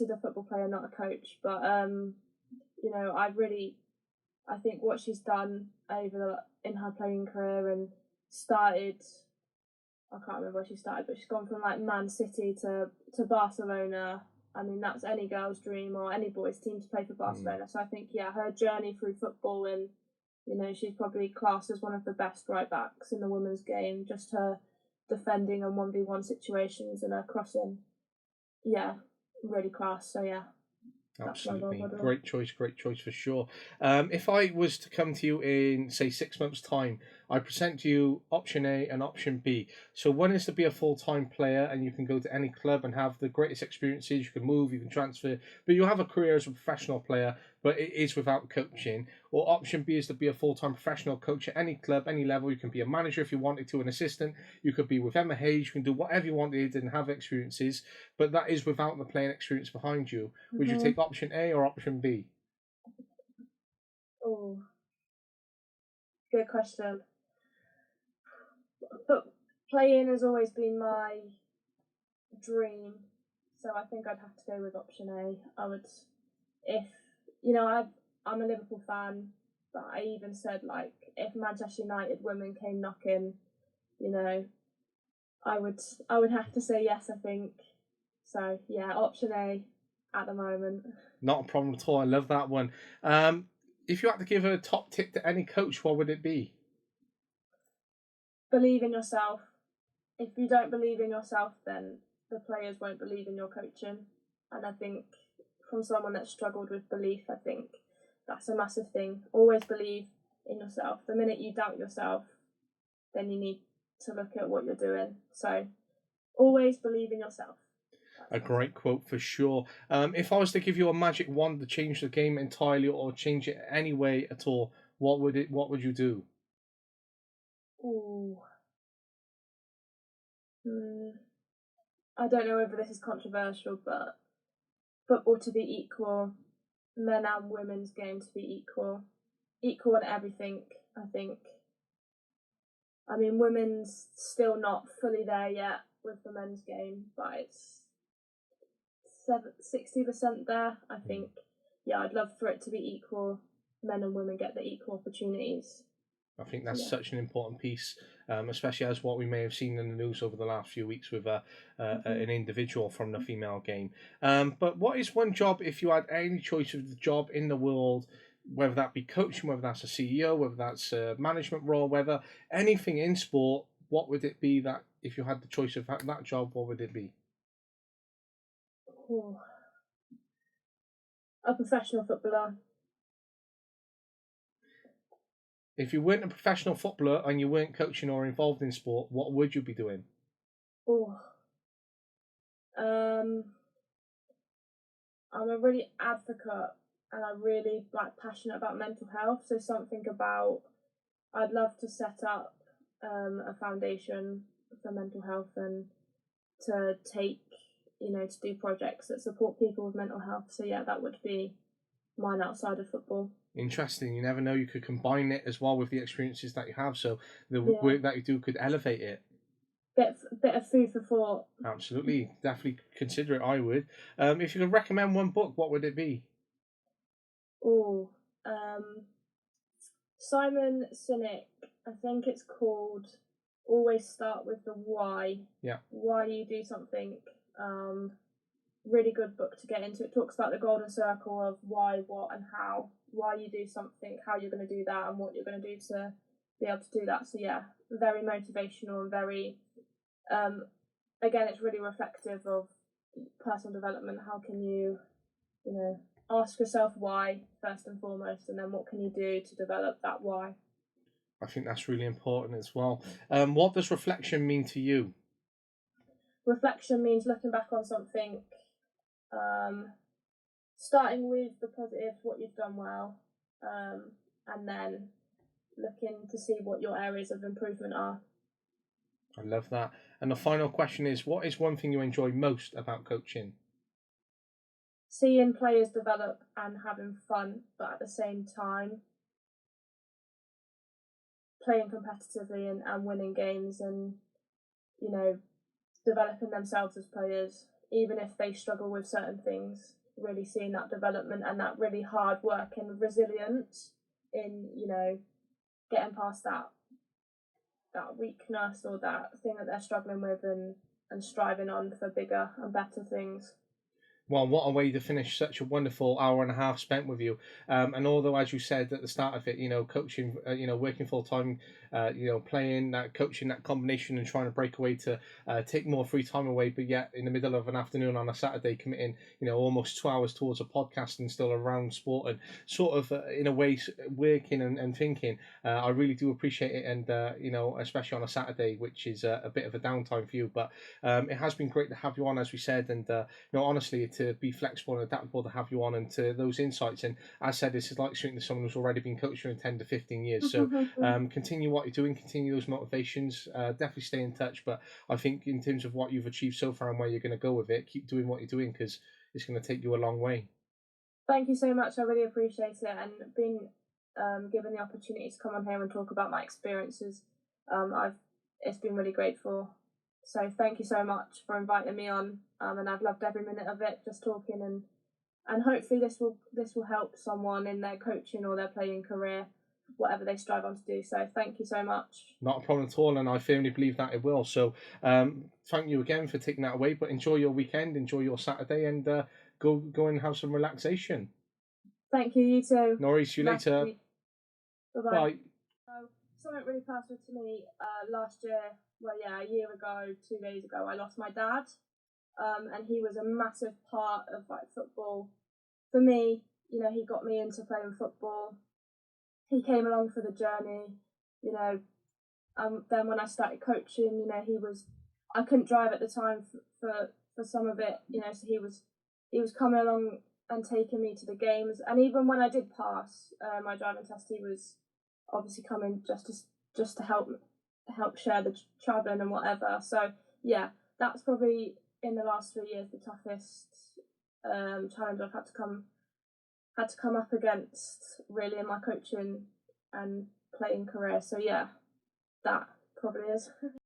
the football player, not a coach. But I think what she's done in her playing career and started. I can't remember where she started, but she's gone from like Man City to Barcelona. I mean, that's any girl's dream or any boy's team to play for Barcelona. So I think, her journey through football, and she's probably classed as one of the best right backs in the women's game. Just her defending and 1v1 situations and her crossing, really class. So yeah. Absolutely. Great choice for sure. If I was to come to you in, say, 6 months' time, I present to you option A and option B. So one is to be a full-time player and you can go to any club and have the greatest experiences. You can move, you can transfer, but you have a career as a professional player, but it is without coaching. Or option B is to be a full-time professional coach at any club, any level. You can be a manager if you wanted to, an assistant. You could be with Emma Hayes. You can do whatever you wanted and have experiences, but that is without the playing experience behind you. Would you take option A or option B? Oh, good question. But playing has always been my dream, so I think I'd have to go with option A. I would, if I'm a Liverpool fan, but I even said, like, if Manchester United women came knocking, I would have to say yes, I think. So yeah, option A at the moment. Not a problem at all. I love that one. If you had to give a top tip to any coach, what would it be? Believe in yourself. If you don't believe in yourself, then the players won't believe in your coaching. And I think from someone that's struggled with belief, I think that's a massive thing. Always believe in yourself. The minute you doubt yourself, then you need to look at what you're doing. So always believe in yourself. A great quote for sure. If I was to give you a magic wand to change the game entirely or change it any way at all, what would you do? Ooh. I don't know whether this is controversial, but football to be equal, men and women's game to be equal in everything, I think. I mean, women's still not fully there yet with the men's game, but it's 60% there, I think. Yeah, I'd love for it to be equal. Men and women get the equal opportunities. I think that's such an important piece, especially as what we may have seen in the news over the last few weeks with an individual from the female game. But what is one job, if you had any choice of the job in the world, whether that be coaching, whether that's a CEO, whether that's a management role, whether anything in sport, what would it be that if you had the choice of that job, what would it be? Ooh. A professional footballer. If you weren't a professional footballer and you weren't coaching or involved in sport, what would you be doing? Oh, I'm a really advocate and I'm really passionate about mental health. So I'd love to set up a foundation for mental health and to take to do projects that support people with mental health. So yeah, that would be mine outside of football. Interesting. You never know, you could combine it as well with the experiences that you have, so the work that you do could elevate it. Bit of food for thought. Absolutely, definitely consider it. I would. If you could recommend one book, what would it be? Simon Sinek, I think it's called Always Start with the Why. Yeah. Why you do something. Really good book to get into. It talks about the golden circle of why, what, and how. Why you do something, how you're going to do that, and what you're going to do to be able to do that. So yeah, very motivational and very, again, it's really reflective of personal development. How can you, ask yourself why first and foremost, and then what can you do to develop that why? I think that's really important as well. What does reflection mean to you? Reflection means looking back on something, starting with the positives, what you've done well, and then looking to see what your areas of improvement are. I love that. And the final question is, what is one thing you enjoy most about coaching? Seeing players develop and having fun, but at the same time playing competitively and winning games, and developing themselves as players, even if they struggle with certain things. Really seeing that development and that really hard work and resilience in getting past that weakness or that thing that they're struggling with, and striving on for bigger and better things. Well, what a way to finish such a wonderful hour and a half spent with you. And although, as you said at the start of it, coaching, working full time, playing, coaching, that combination, and trying to break away to take more free time away, but yet in the middle of an afternoon on a Saturday, committing, almost 2 hours towards a podcast and still around sport and sort of, in a way, working and thinking. I really do appreciate it. And, especially on a Saturday, which is a bit of a downtime for you. But it has been great to have you on, as we said. And, honestly, to be flexible and adaptable, to have you on, and to those insights. And as I said, this is like speaking to someone who's already been coaching in 10 to 15 years. So continue what you're doing, continue those motivations, definitely stay in touch. But I think in terms of what you've achieved so far and where you're going to go with it, keep doing what you're doing, because it's going to take you a long way. Thank you so much. I really appreciate it, and being given the opportunity to come on here and talk about my experiences. It's been really grateful. So thank you so much for inviting me on, and I've loved every minute of it, just talking, and hopefully this will help someone in their coaching or their playing career, whatever they strive on to do. So thank you so much. Not a problem at all, and I firmly believe that it will. So thank you again for taking that away, but enjoy your weekend, enjoy your Saturday, and go and have some relaxation. Thank you, you too. No worries, see you later. Bye-bye. Bye. Something really personal to me, last year, a year ago, 2 days ago, I lost my dad, and he was a massive part of football for me. He got me into playing football. He came along for the journey, then when I started coaching, I couldn't drive at the time for some of it, so he was coming along and taking me to the games, and even when I did pass my driving test, he was obviously coming just to help share the travelling and whatever. So yeah, that's probably in the last 3 years the toughest challenge I've had to come up against, really, in my coaching and playing career. So yeah, that probably is.